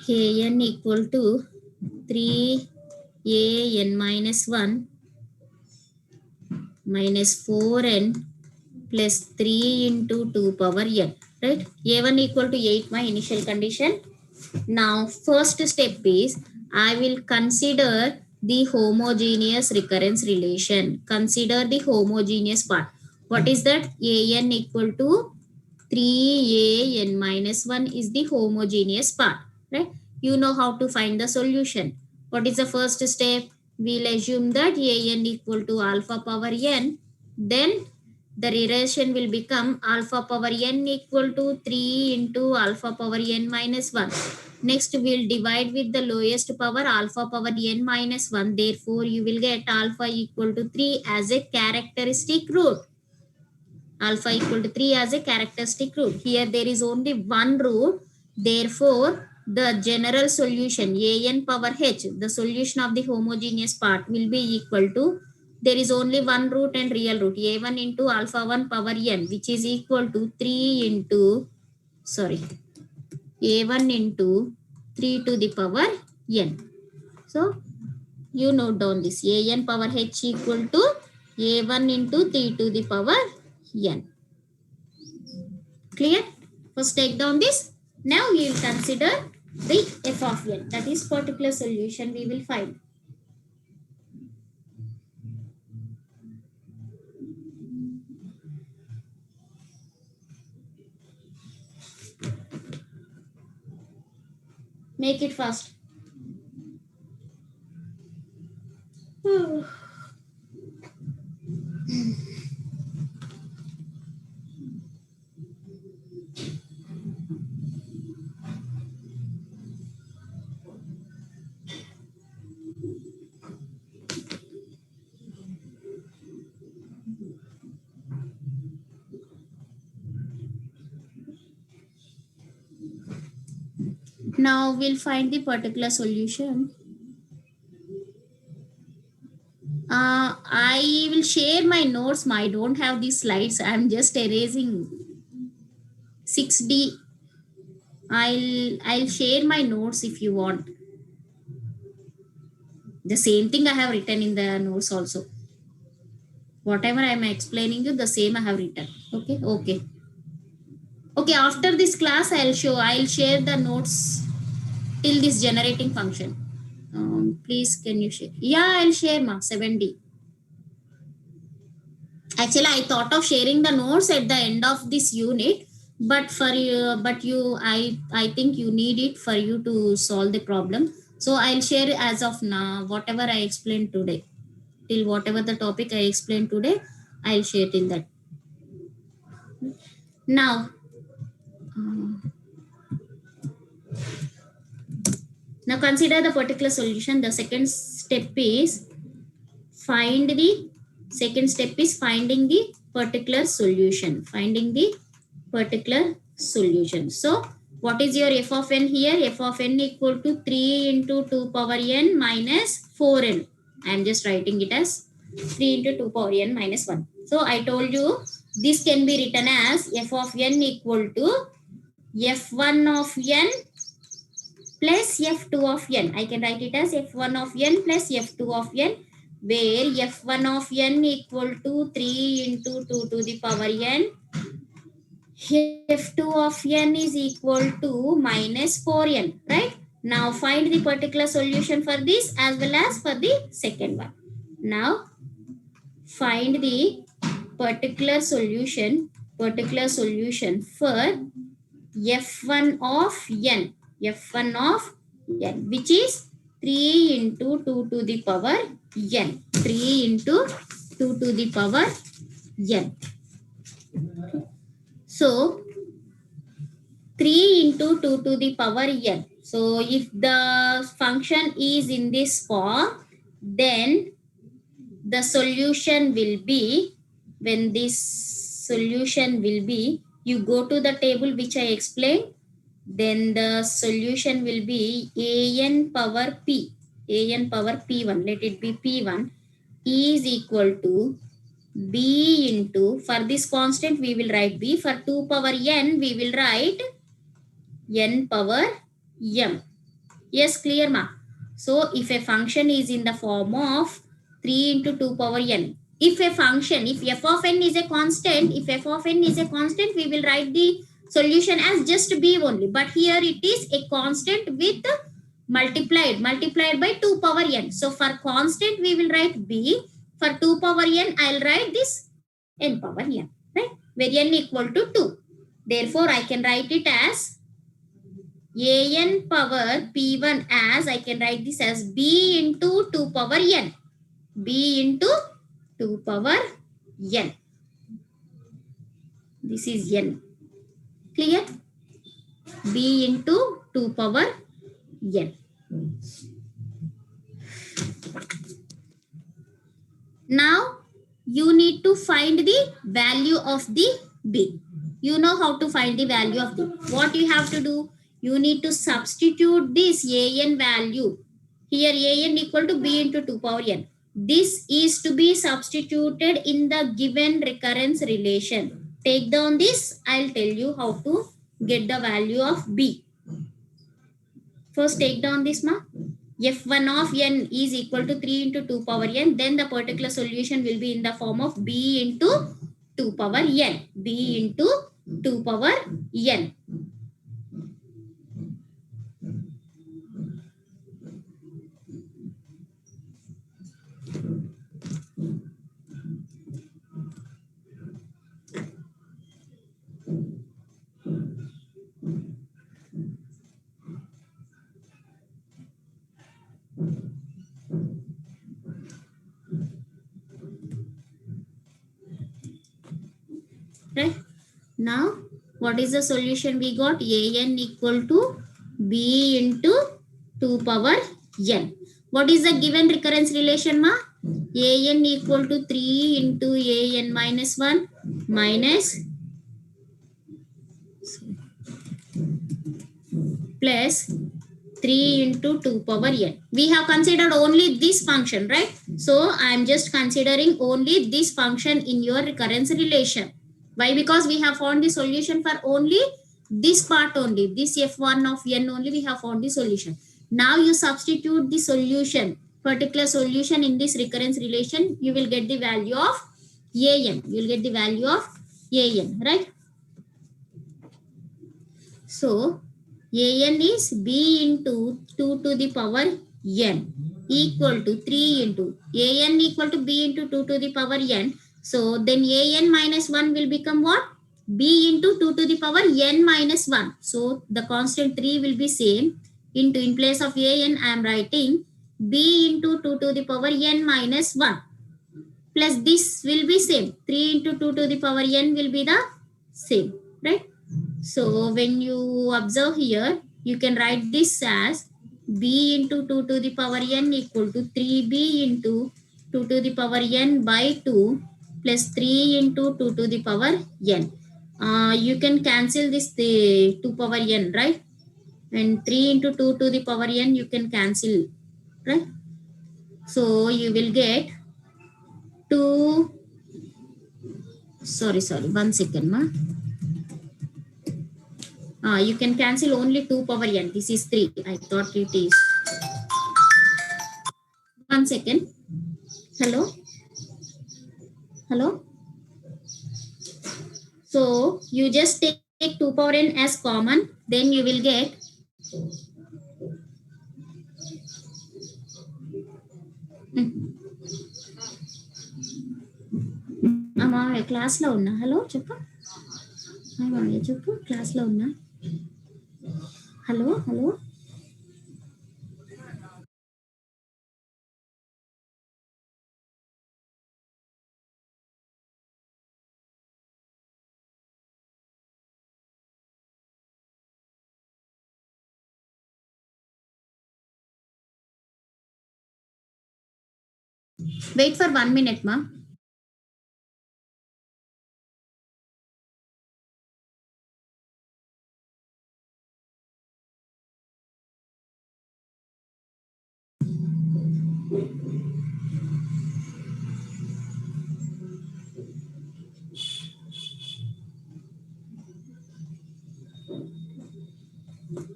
An equal to 3an minus 1 minus 4n plus 3 into 2 power n. Right? A1 equal to 8, my initial condition. Now, first step is I will consider the homogeneous recurrence relation. Consider the homogeneous part. What is that? An equal to 3an minus 1 is the homogeneous part. Right? You know how to find the solution. What is the first step? We'll assume that an equal to alpha power n. Then the relation will become alpha power n equal to 3 into alpha power n minus 1. Next, we'll divide with the lowest power, alpha power n minus 1. Therefore, you will get alpha equal to 3 as a characteristic root. Alpha equal to 3 as a characteristic root. Here there is only one root. Therefore, the general solution an power h, the solution of the homogeneous part, will be equal to, there is only one root and real root, a1 into alpha 1 power n, which is equal to 3 into, a1 into 3 to the power n. So, you note down this, an power h equal to a1 into 3 to the power n. Clear? First take down this. Now we will consider the f of n, that is particular solution we will find. Make it fast. Now we'll find the particular solution. I will share my notes. I don't have these slides. I'm just erasing 6D. I'll share my notes if you want. The same thing I have written in the notes also. Whatever I'm explaining you, the same I have written. Okay. Okay, after this class, I'll share the notes till this generating function. Please, can you share? Yeah, I'll share, ma, 7D. Actually, I thought of sharing the notes at the end of this unit, but I think you need it for you to solve the problem. So I'll share as of now, whatever I explained today. Till whatever the topic I explained today, I'll share till that. Now, consider the particular solution. The second step is finding the particular solution. So, what is your f of n here? F of n equal to 3 into 2 power n minus 4n. I am just writing it as 3 into 2 power n minus 1. So, I told you This can be written as f of n equal to f1 of n plus f2 of n. I can write it as f1 of n plus f2 of n, where f1 of n equal to 3 into 2 to the power n. f2 of n is equal to minus 4n, right? Now find the particular solution for this as well as for the second one. Now find the particular solution for f1 of n, f1 of n, which is 3 into 2 to the power n, 3 into 2 to the power n. So 3 into 2 to the power n. So if the function is in this form, then the solution will be, when this solution will be, you go to the table which I explained, then the solution will be an power p, an power p1, let it be p1, is equal to b into, for this constant we will write b, for 2 power n we will write n power m. Yes, clear ma? So if a function is in the form of 3 into 2 power n, if a function, if f of n is a constant, if f of n is a constant, we will write the solution as just b only. But here it is a constant with multiplied by 2 power n. So for constant we will write b, for 2 power n I'll write this n power n, right? Where n equal to 2. Therefore I can write it as an power p1 as, I can write this as b into 2 power n, b into 2 power n. This is n. Clear? b into 2 power n. Now you need to find the value of the b. You know how to find the value of b. What you have to do? You need to substitute this an value. Here an equal to b into 2 power n. This is to be substituted in the given recurrence relation. Take down this. I'll tell you how to get the value of b. First take down this ma. f1 of n is equal to 3 into 2 power n. Then the particular solution will be in the form of b into 2 power n. b into 2 power n. Right? Now what is the solution we got? an equal to b into 2 power n. What is the given recurrence relation ma? an equal to 3 into an minus 1 minus plus 3 into 2 power n. We have considered only this function, right? So I am just considering only this function in your recurrence relation. Why? Because we have found the solution for only this part only. This f1 of n only we have found the solution. Now you substitute the solution, particular solution in this recurrence relation. You will get the value of an. You will get the value of an, right? So an is b into 2 to the power n equal to 3 into an equal to b into 2 to the power n. So then an minus 1 will become what? b into 2 to the power n minus 1. So the constant 3 will be same. Into, in place of an I am writing b into 2 to the power n minus 1 plus this will be same. 3 into 2 to the power n will be the same, right? So when you observe here, you can write this as b into 2 to the power n equal to 3b into 2 to the power n by 2 plus 3 into 2 to the power n. You can cancel this, the 2 power n, right? And 3 into 2 to the power n you can cancel, right? So you will get 2 sorry, 1 second, ma. You can cancel only 2 power n. This is 3. I thought it is. 1 second. Hello. Hello. So you just take 2 power n as common, then you will get క్లాస్లో ఉన్నా. Hello చెప్పు. చెప్పు, క్లాస్లో ఉన్నా. Hello hello. Wait for 1 minute, ma.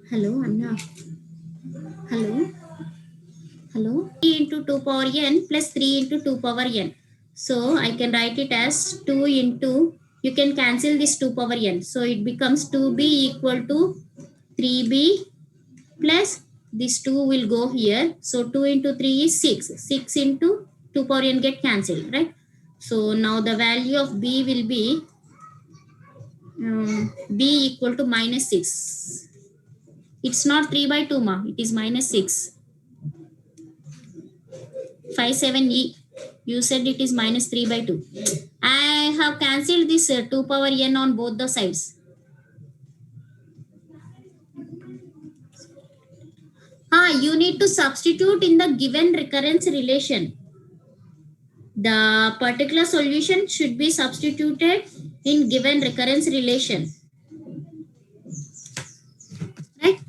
Hello, Anna. Hello. Hello. 3 into 2 power n plus 3 into 2 power n. So I can write it as 2 into, you can cancel this 2 power n. So it becomes 2b equal to 3b plus this 2 will go here. So 2 into 3 is 6. 6 into 2 power n get cancelled, right? So now the value of b will be b equal to minus 6. It's not 3 by 2, ma. It is minus 6. 57e. You said it is minus 3 by 2. I have cancelled this 2 power n on both the sides. You need to substitute in the given recurrence relation. The particular solution should be substituted in given recurrence relation. Right?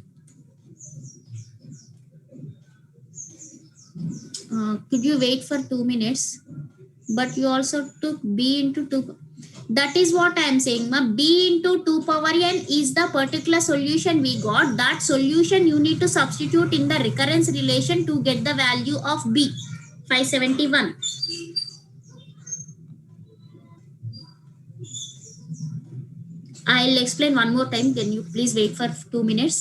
Could you wait for 2 minutes? But you also took b into 2. That is what I am saying, ma. B into 2 power n is the particular solution we got. That solution you need to substitute in the recurrence relation to get the value of b. 571. I'll explain one more time. Can you please wait for 2 minutes?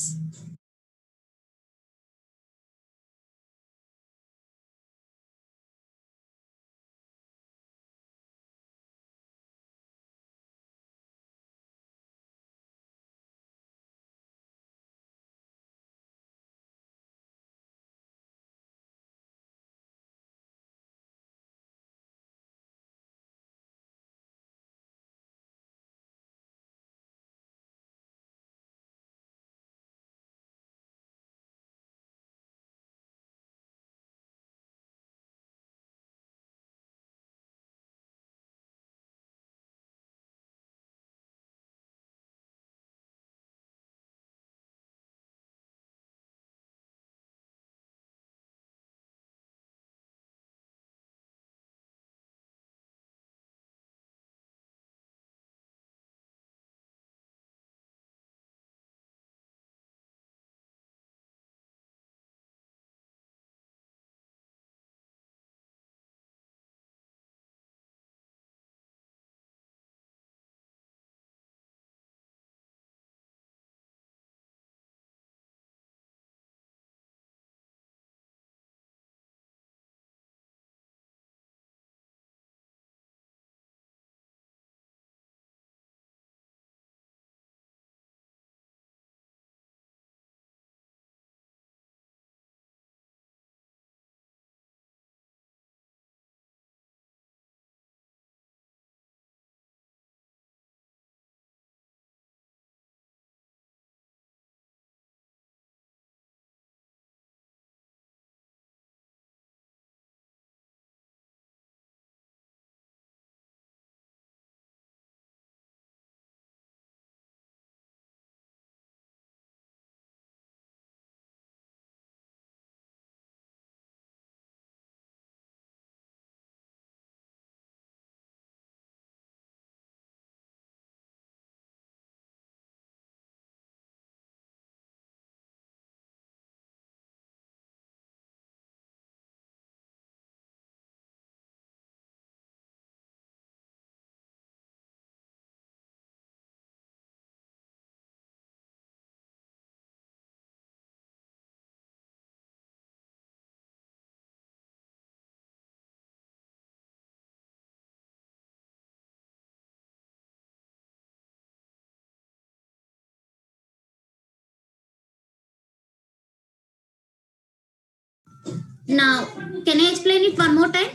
Now, can I explain it one more time?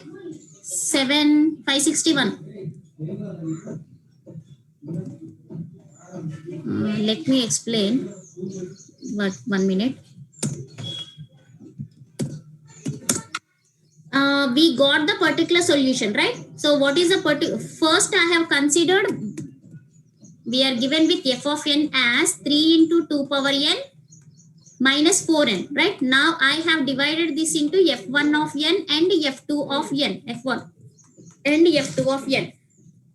561. Let me explain. What, 1 minute. We got the particular solution, right? So what is the first I have considered, we are given with f of n as 3 into 2 power n minus 4n, right? Now I have divided this into f1 of n and f2 of n, f1 and f2 of n.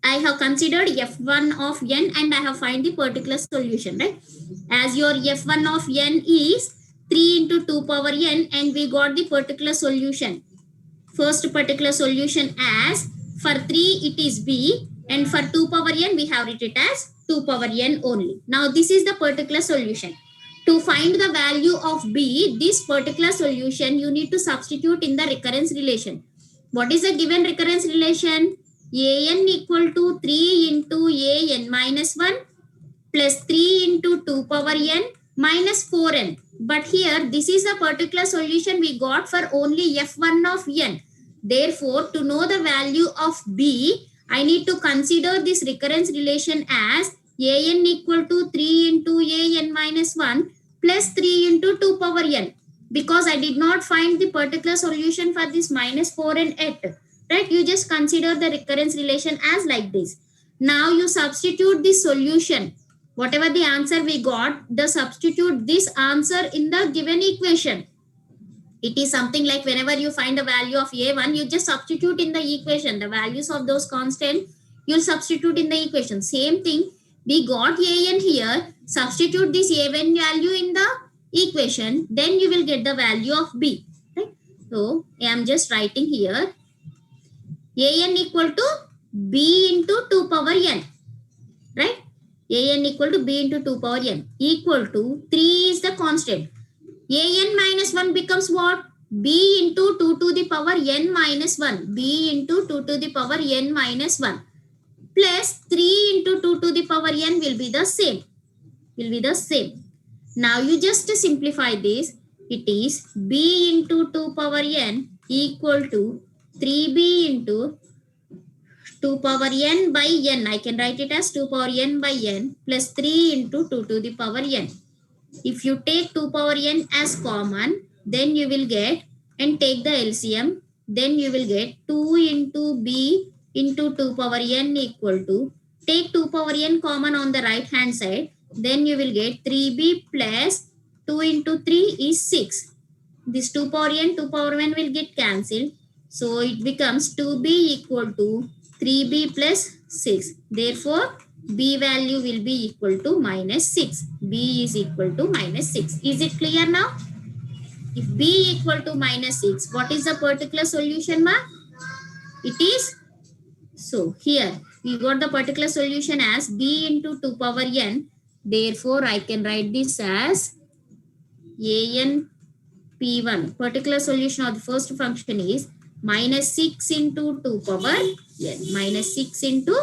I have considered f1 of n and I have find the particular solution, right? As your f1 of n is 3 into 2 power n and we got the particular solution. First particular solution as for 3 it is b and for 2 power n we have written it as 2 power n only. Now this is the particular solution. To find the value of b, this particular solution you need to substitute in the recurrence relation. What is the given recurrence relation? an equal to 3 into an minus 1 plus 3 into 2 power n minus 4n. But here this is the particular solution we got for only f1 of n. Therefore, to know the value of b, I need to consider this recurrence relation as an equal to 3 into an minus 1 plus 3 into 2 power n. Because I did not find the particular solution for this minus 4 and 8. Right? You just consider the recurrence relation as like this. Now you substitute the solution. Whatever the answer we got, the substitute this answer in the given equation. It is something like whenever you find the value of a1, you just substitute in the equation. The values of those constant, you'll substitute in the equation. Same thing, we got an here. Substitute this a1 value in the equation. Then you will get the value of b. Right? So, I am just writing here. an equal to b into 2 power n. Right? an equal to b into 2 power n equal to 3 is the constant. an minus 1 becomes what? b into 2 to the power n minus 1. b into 2 to the power n minus 1 plus 3 into 2 to the power n will be the same. Now you just simplify this. It is b into 2 power n equal to 3b into 2 power n by n. I can write it as 2 power n by n plus 3 into 2 to the power n. If you take 2 power n as common, then you will get, and take the LCM, then you will get 2 into b into 2 power n equal to, take 2 power n common on the right hand side, then you will get 3b plus 2 into 3 is 6. This 2 power n, 2 power n will get cancelled. So it becomes 2b equal to 3b plus 6. Therefore, b value will be equal to minus 6. b is equal to minus 6. Is it clear now? If b equal to minus 6, what is the particular solution, ma? It is, so here we got the particular solution as b into 2 power n. Therefore, I can write this as an p1. Particular solution of the first function is minus 6 into 2 power n. Minus 6 into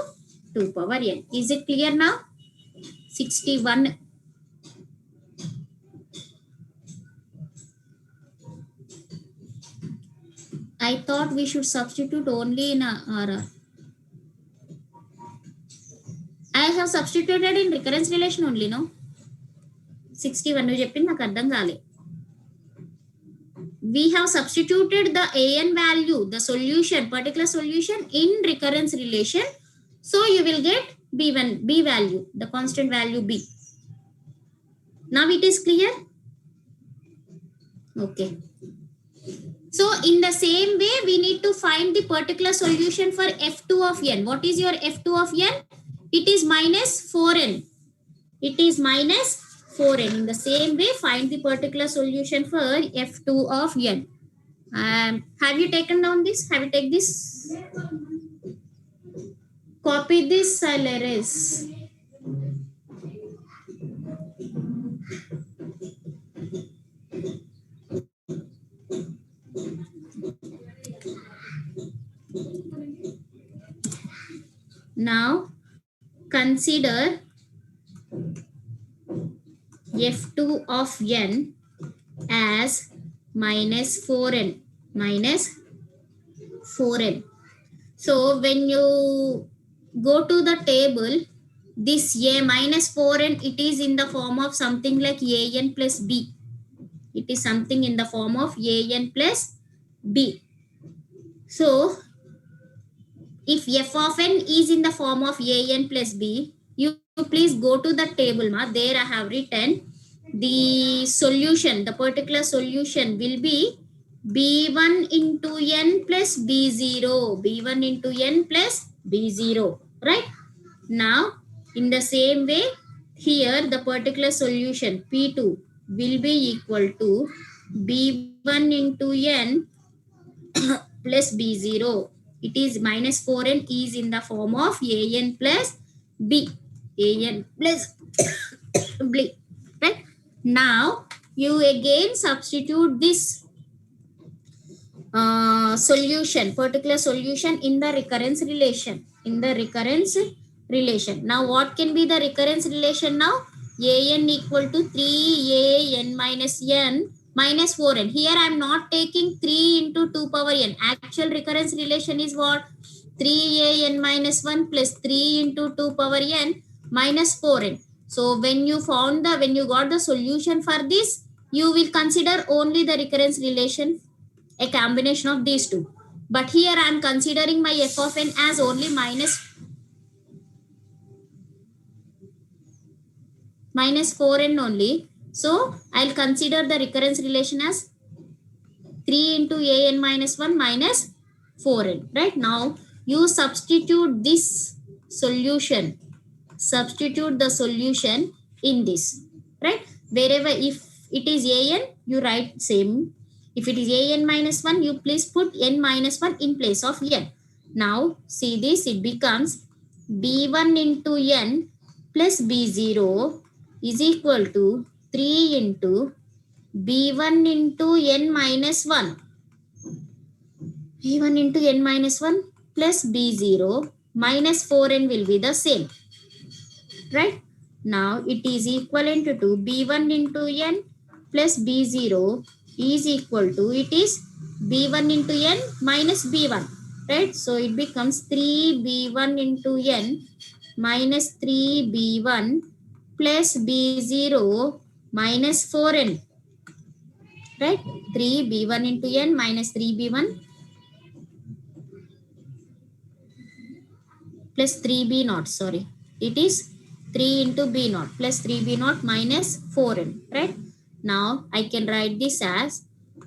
2 power n. Is it clear now? 61. I thought we should substitute only in RR. I have substituted in recurrence relation only, no? 61 nu cheppindi naaku ardham kaale. We have substituted the an value, the solution, particular solution in recurrence relation. So you will get b1, b value, the constant value b. Now it is clear? Okay. So in the same way, we need to find the particular solution for f2 of n. What is your f2 of n? It is minus 4n. It is minus 4n. In the same way, find the particular solution for f2 of n. Have you taken down this? Have you taken this? Copy this, I'll erase. Now, consider f2 of n as minus 4n. minus 4n. So when you go to the table, this a minus 4n, it is in the form of something like an plus b. It is something in the form of an plus b. So if f of n is in the form of an plus b, you please go to the table. There I have written the solution. The particular solution will be b1 into n plus b0. b1 into n plus b0. Right? Now, in the same way, here the particular solution P2 will be equal to B1 into N plus B0. It is minus 4N is in the form of AN plus B. AN plus B. Right? Now, you again substitute this particular solution in the recurrence relation. Now, what can be the recurrence relation now? An equal to 3an minus n minus 4n. Here I am not taking 3 into 2 power n. Actual recurrence relation is what? 3an minus 1 plus 3 into 2 power n minus 4n. So when you got the solution for this, you will consider only the recurrence relation, a combination of these two. But here I am considering my f of n as only minus 4n only. So I'll consider the recurrence relation as 3 into an minus 1 minus 4n. Right? Now you substitute this solution. Substitute the solution in this. Right? Wherever if it is an, you write same. If it is an minus 1, you please put n minus 1 in place of n. Now see this, it becomes b1 into n plus b0 is equal to 3 into b1 into n minus 1. b1 into n minus 1 plus b0 minus 4n will be the same. Right? Now it is equivalent to b1 into n plus b0 is equal to, it is b1 into n minus b1. Right? So it becomes 3b1 into n minus 3b1 plus b0 minus 4n. Right? 3b1 into n minus 3b1 plus 3b naught. Sorry. It is 3 into b naught plus 3b naught minus 4n. Right? Now I can write this as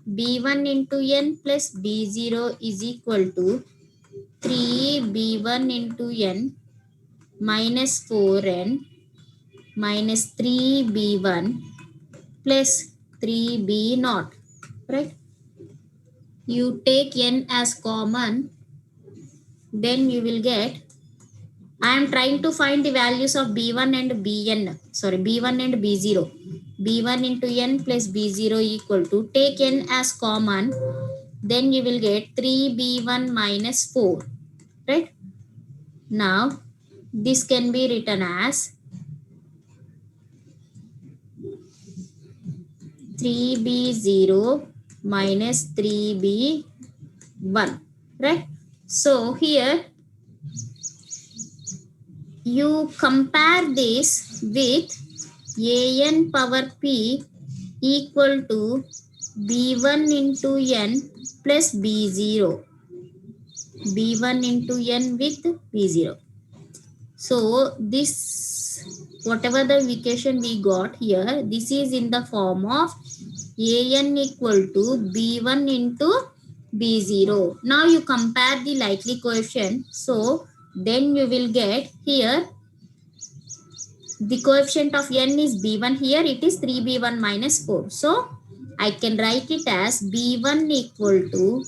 b1 into n plus b0 is equal to 3b1 into n minus 4n minus 3b1 plus 3b naught. Right? You take n as common, then you will get, I am trying to find the values of b1 and bn. Sorry, b1 and b0. b1 into n plus b0 equal to, take n as common, then you will get 3b1 minus 4. Right? Now, this can be written as 3b0 minus 3b1. Right? So, here you compare this with an power p equal to b1 into n plus b0. b1 into n with b0. So this, whatever the equation we got here, this is in the form of an equal to b1 into b0. Now you compare the likely coefficient. So then you will get here the coefficient of n is b1. Here it is 3b1 minus 4. So I can write it as b1 equal to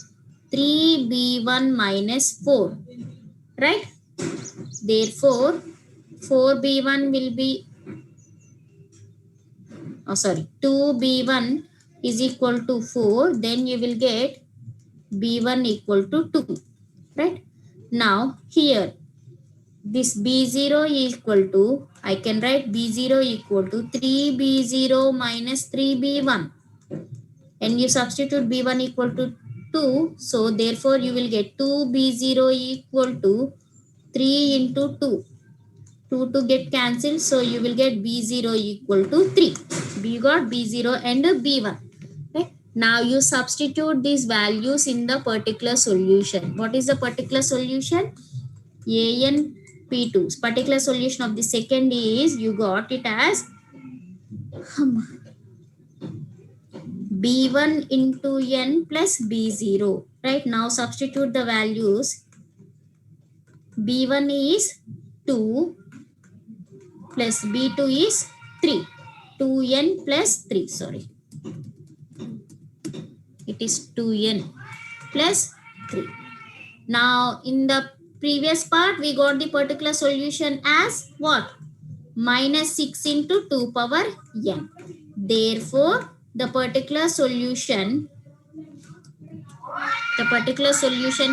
3b1 minus 4. Right? Therefore, 4b1 will be, 2b1 is equal to 4. Then you will get b1 equal to 2. Right? Now, here, this b0 is equal to, I can write b0 equal to 3b0 minus 3b1. And you substitute b1 equal to 2. So therefore you will get 2b0 equal to 3 into 2. 2 to get cancelled. So you will get b0 equal to 3. You got b0 and b1. Okay. Now you substitute these values in the particular solution. What is the particular solution? an p2. Particular solution of the second is, you got it as b1 into n plus b0. Right now substitute the values. b1 is 2 plus b2 is 3. 2n plus 3. Sorry. It is 2n plus 3. Now in the previous part we got the particular solution as what? Minus 6 into 2 power n. Therefore the particular solution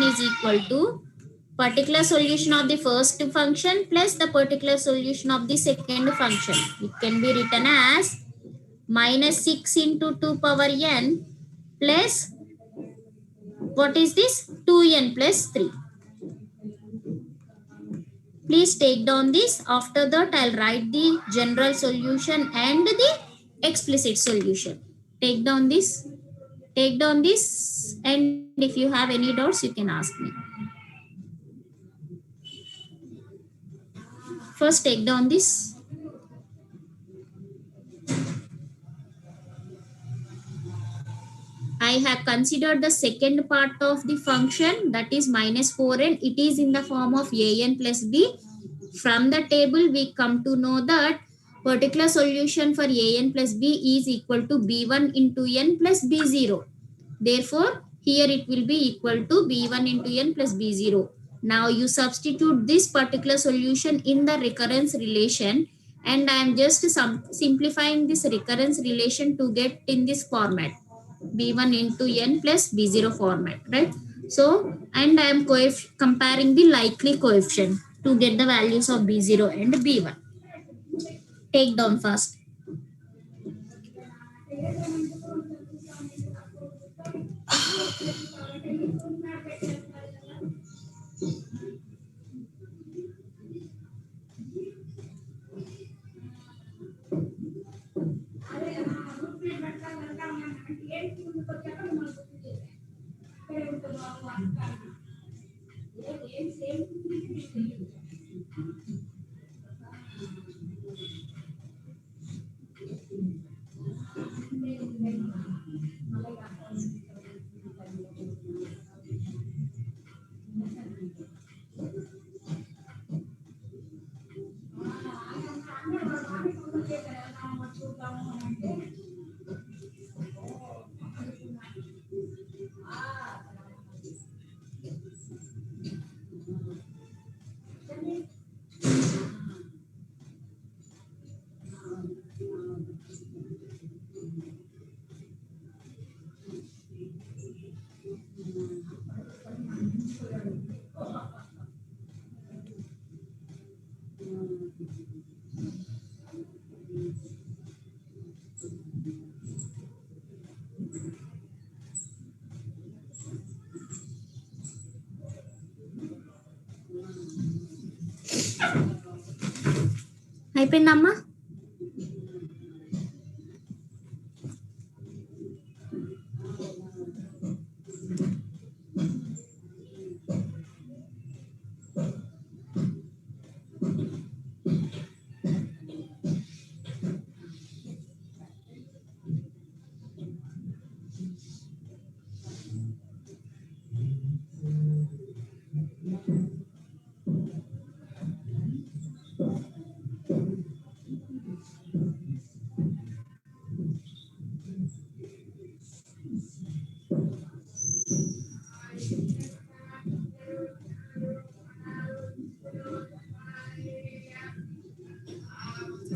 is equal to particular solution of the first function plus the particular solution of the second function. It can be written as minus 6 into 2 power n plus, what is this? 2n plus 3. Please take down this. After that I'll write the general solution and the explicit solution. Take down this. Take down this, and if you have any doubts you can ask me. First take down this. I have considered the second part of the function, that is minus 4n. It is in the form of an plus b. From the table we come to know that particular solution for an plus b is equal to b1 into n plus b0. Therefore here it will be equal to b1 into n plus b0. Now you substitute this particular solution in the recurrence relation, and I am just simplifying this recurrence relation to get in this format, b1 into n plus b0 format, right? So, and I am comparing the likely coefficient to get the values of b0 and b1. Take down first. అయిపోయిందమ్మా?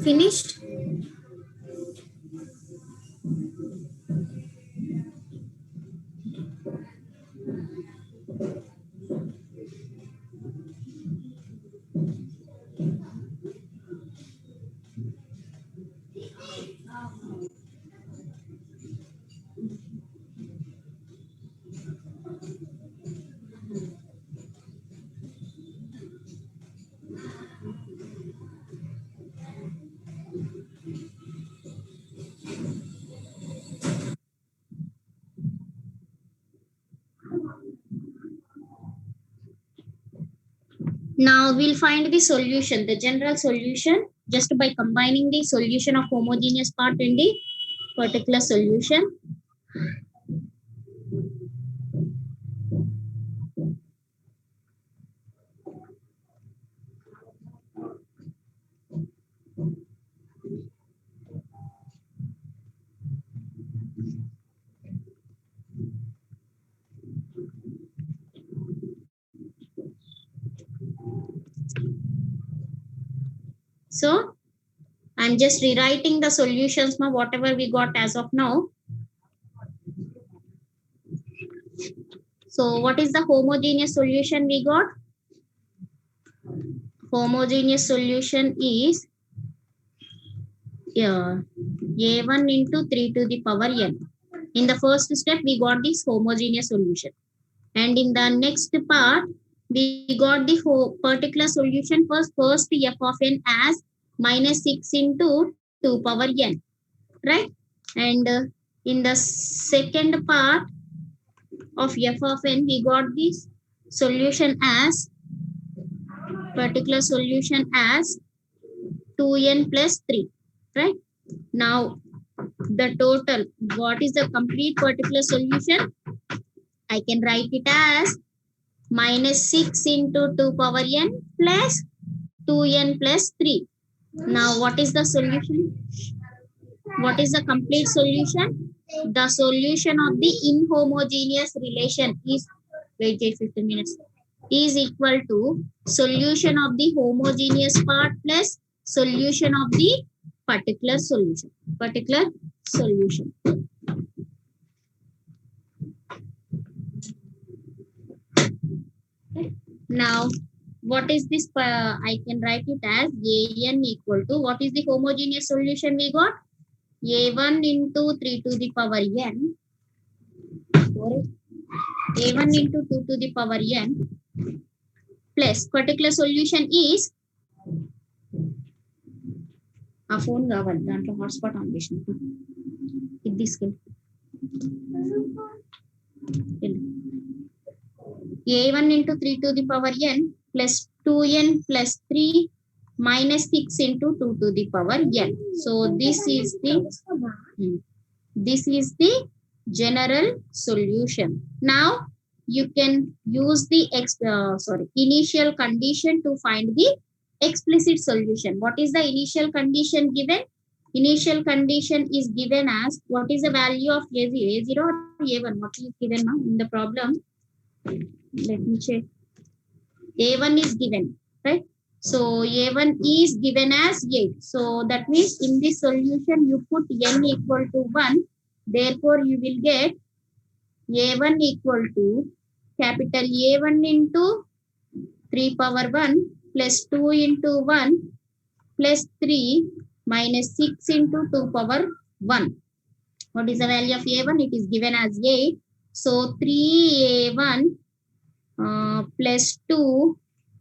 Finished? Now we'll find the solution, the general solution, just by combining the solution of homogeneous part in the particular solution. So I'm just rewriting the solutions now, whatever we got as of now. So what is the homogeneous solution we got? Homogeneous solution is a1 into 3 to the power n. In the first step, we got this homogeneous solution. And in the next part, we got the particular solution first f of n as minus 6 into 2 power n, right? And in the second part of f of n, we got this solution as particular solution as 2n plus 3, right? Now, the total, what is the complete particular solution? I can write it as minus 6 into 2 power n plus 2n plus 3. Now, what is the solution? What is the complete solution? The solution of the inhomogeneous relation is, wait 15 minutes, is equal to solution of the homogeneous part plus solution of the particular solution. Particular solution. Now, what is this? I can write it as an equal to, what is the homogeneous solution we got? A1 into 3 to the power n. Sorry. A1 into 2 to the power n plus particular solution is ఆ phone కావాలి దాంట్లో hotspot on చేసిన ఇది తీసుకెళ్ళి a1 into 3 to the power n plus 2n plus 3 minus 6 into 2 to the power n. So this is the general solution. Now you can use the initial condition to find the explicit solution. What is the initial condition given? Initial condition is given as, what is the value of a0 or a1? What is given now in the problem? Let me check. A1 is given, right? So A1 is given as 8. So that means in this solution you put n equal to 1. Therefore you will get A1 equal to capital A1 into 3 power 1 plus 2 into 1 plus 3 minus 6 into 2 power 1. What is the value of A1? It is given as 8. So 3A1 plus 2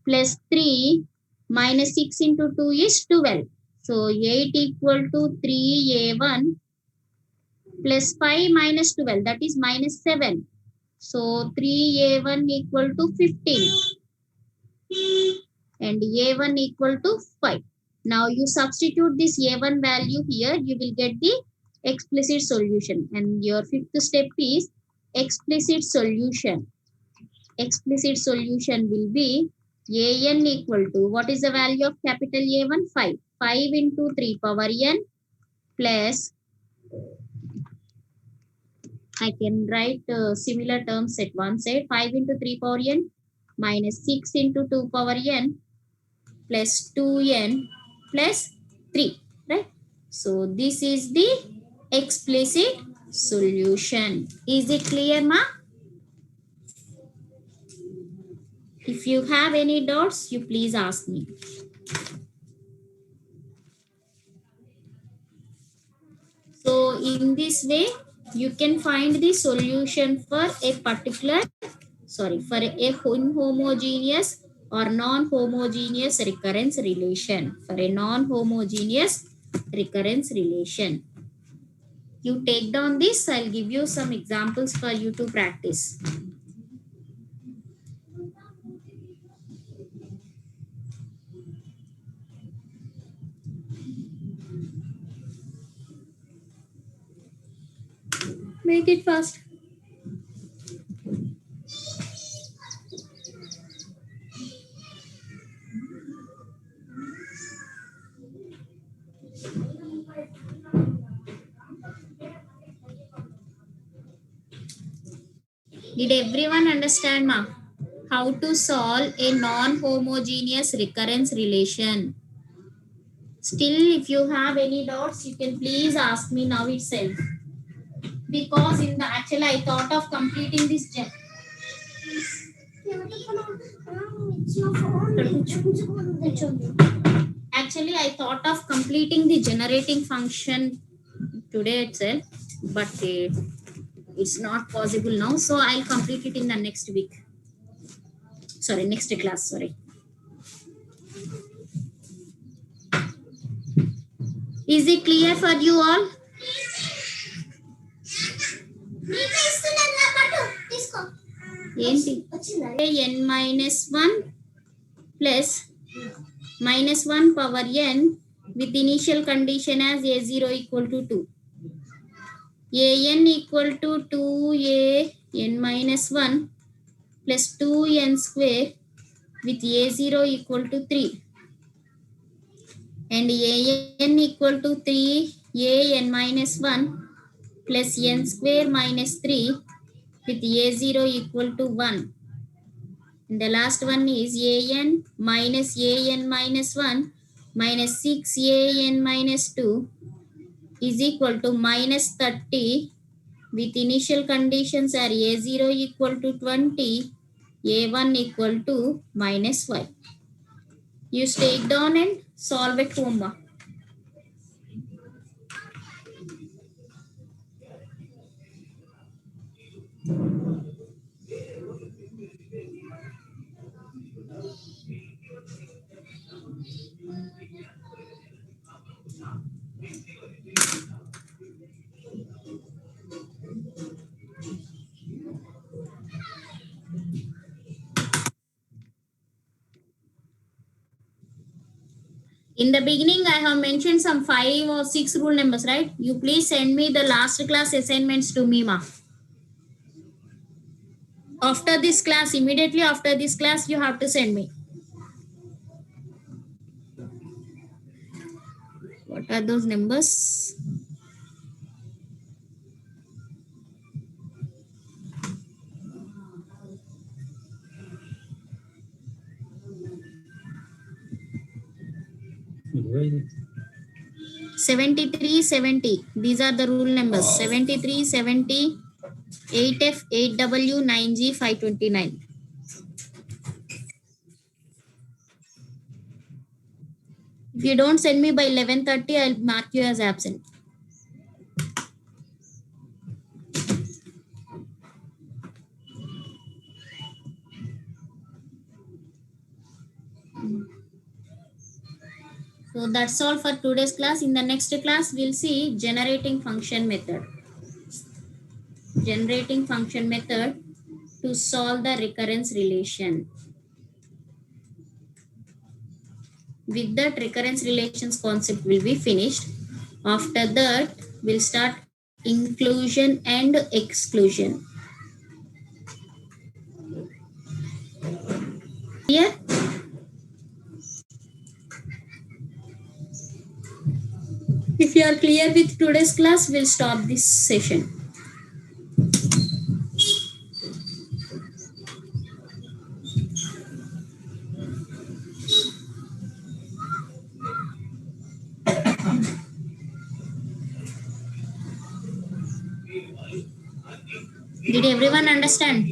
plus 3 minus 6 into 2 is 12. So 8 equal to 3A1 plus 5 minus 12, that is minus 7. So 3A1 equal to 15 and A1 equal to 5. Now you substitute this A1 value here, you will get the explicit solution. And your fifth step is explicit solution. Explicit solution will be an equal to, what is the value of capital A1? 5. 5 into 3 power n plus, I can write similar terms at one side. 5 into 3 power n minus 6 into 2 power n plus 2n plus 3, right? So this is the explicit solution. Is it clear, ma? If you have any doubts, you please ask me. So in this way, you can find the solution for a particular, for a inhomogeneous or non-homogeneous recurrence relation. For a non-homogeneous recurrence relation. You take down this, I'll give you some examples for you to practice. Make it fast. Did everyone understand, ma? How to solve a non-homogeneous recurrence relation? Still, if you have any doubts, you can please ask me now itself. Because in the actual, I thought of completing this. Actually, I thought of completing the generating function today itself, but it's not possible now. So I'll complete it in the next week. Sorry, next class. Sorry. Is it clear for you all? n minus 1 plus minus 1 power n with initial condition as a0 equal to 2. an equal to 2 n minus 1 plus 2n square with a0 equal to 3. And an equal to 3 an minus 1 plus n square minus 3 with a0 equal to 1. And the last one is an minus 1 minus 6an minus 2 is equal to minus 30 with initial conditions are a0 equal to 20, a1 equal to minus 5. You take down and solve at home. In the beginning, I have mentioned some 5 or 6 rule numbers, right? You please send me the last class assignments to me, ma. After this class, immediately after this class, you have to send me. What are those numbers? Right. 73, 70. These are the rule numbers. 73, 70, 8F, 8W, 9G, 529. If you don't send me by 11:30, I'll mark you as absent. So that's all for today's class. In the next class, we'll see generating function method. Generating function method to solve the recurrence relation. With that, recurrence relations concept will be finished. After that, we'll start inclusion and exclusion. Clear? If you are clear with today's class, we'll stop this session. Did everyone understand?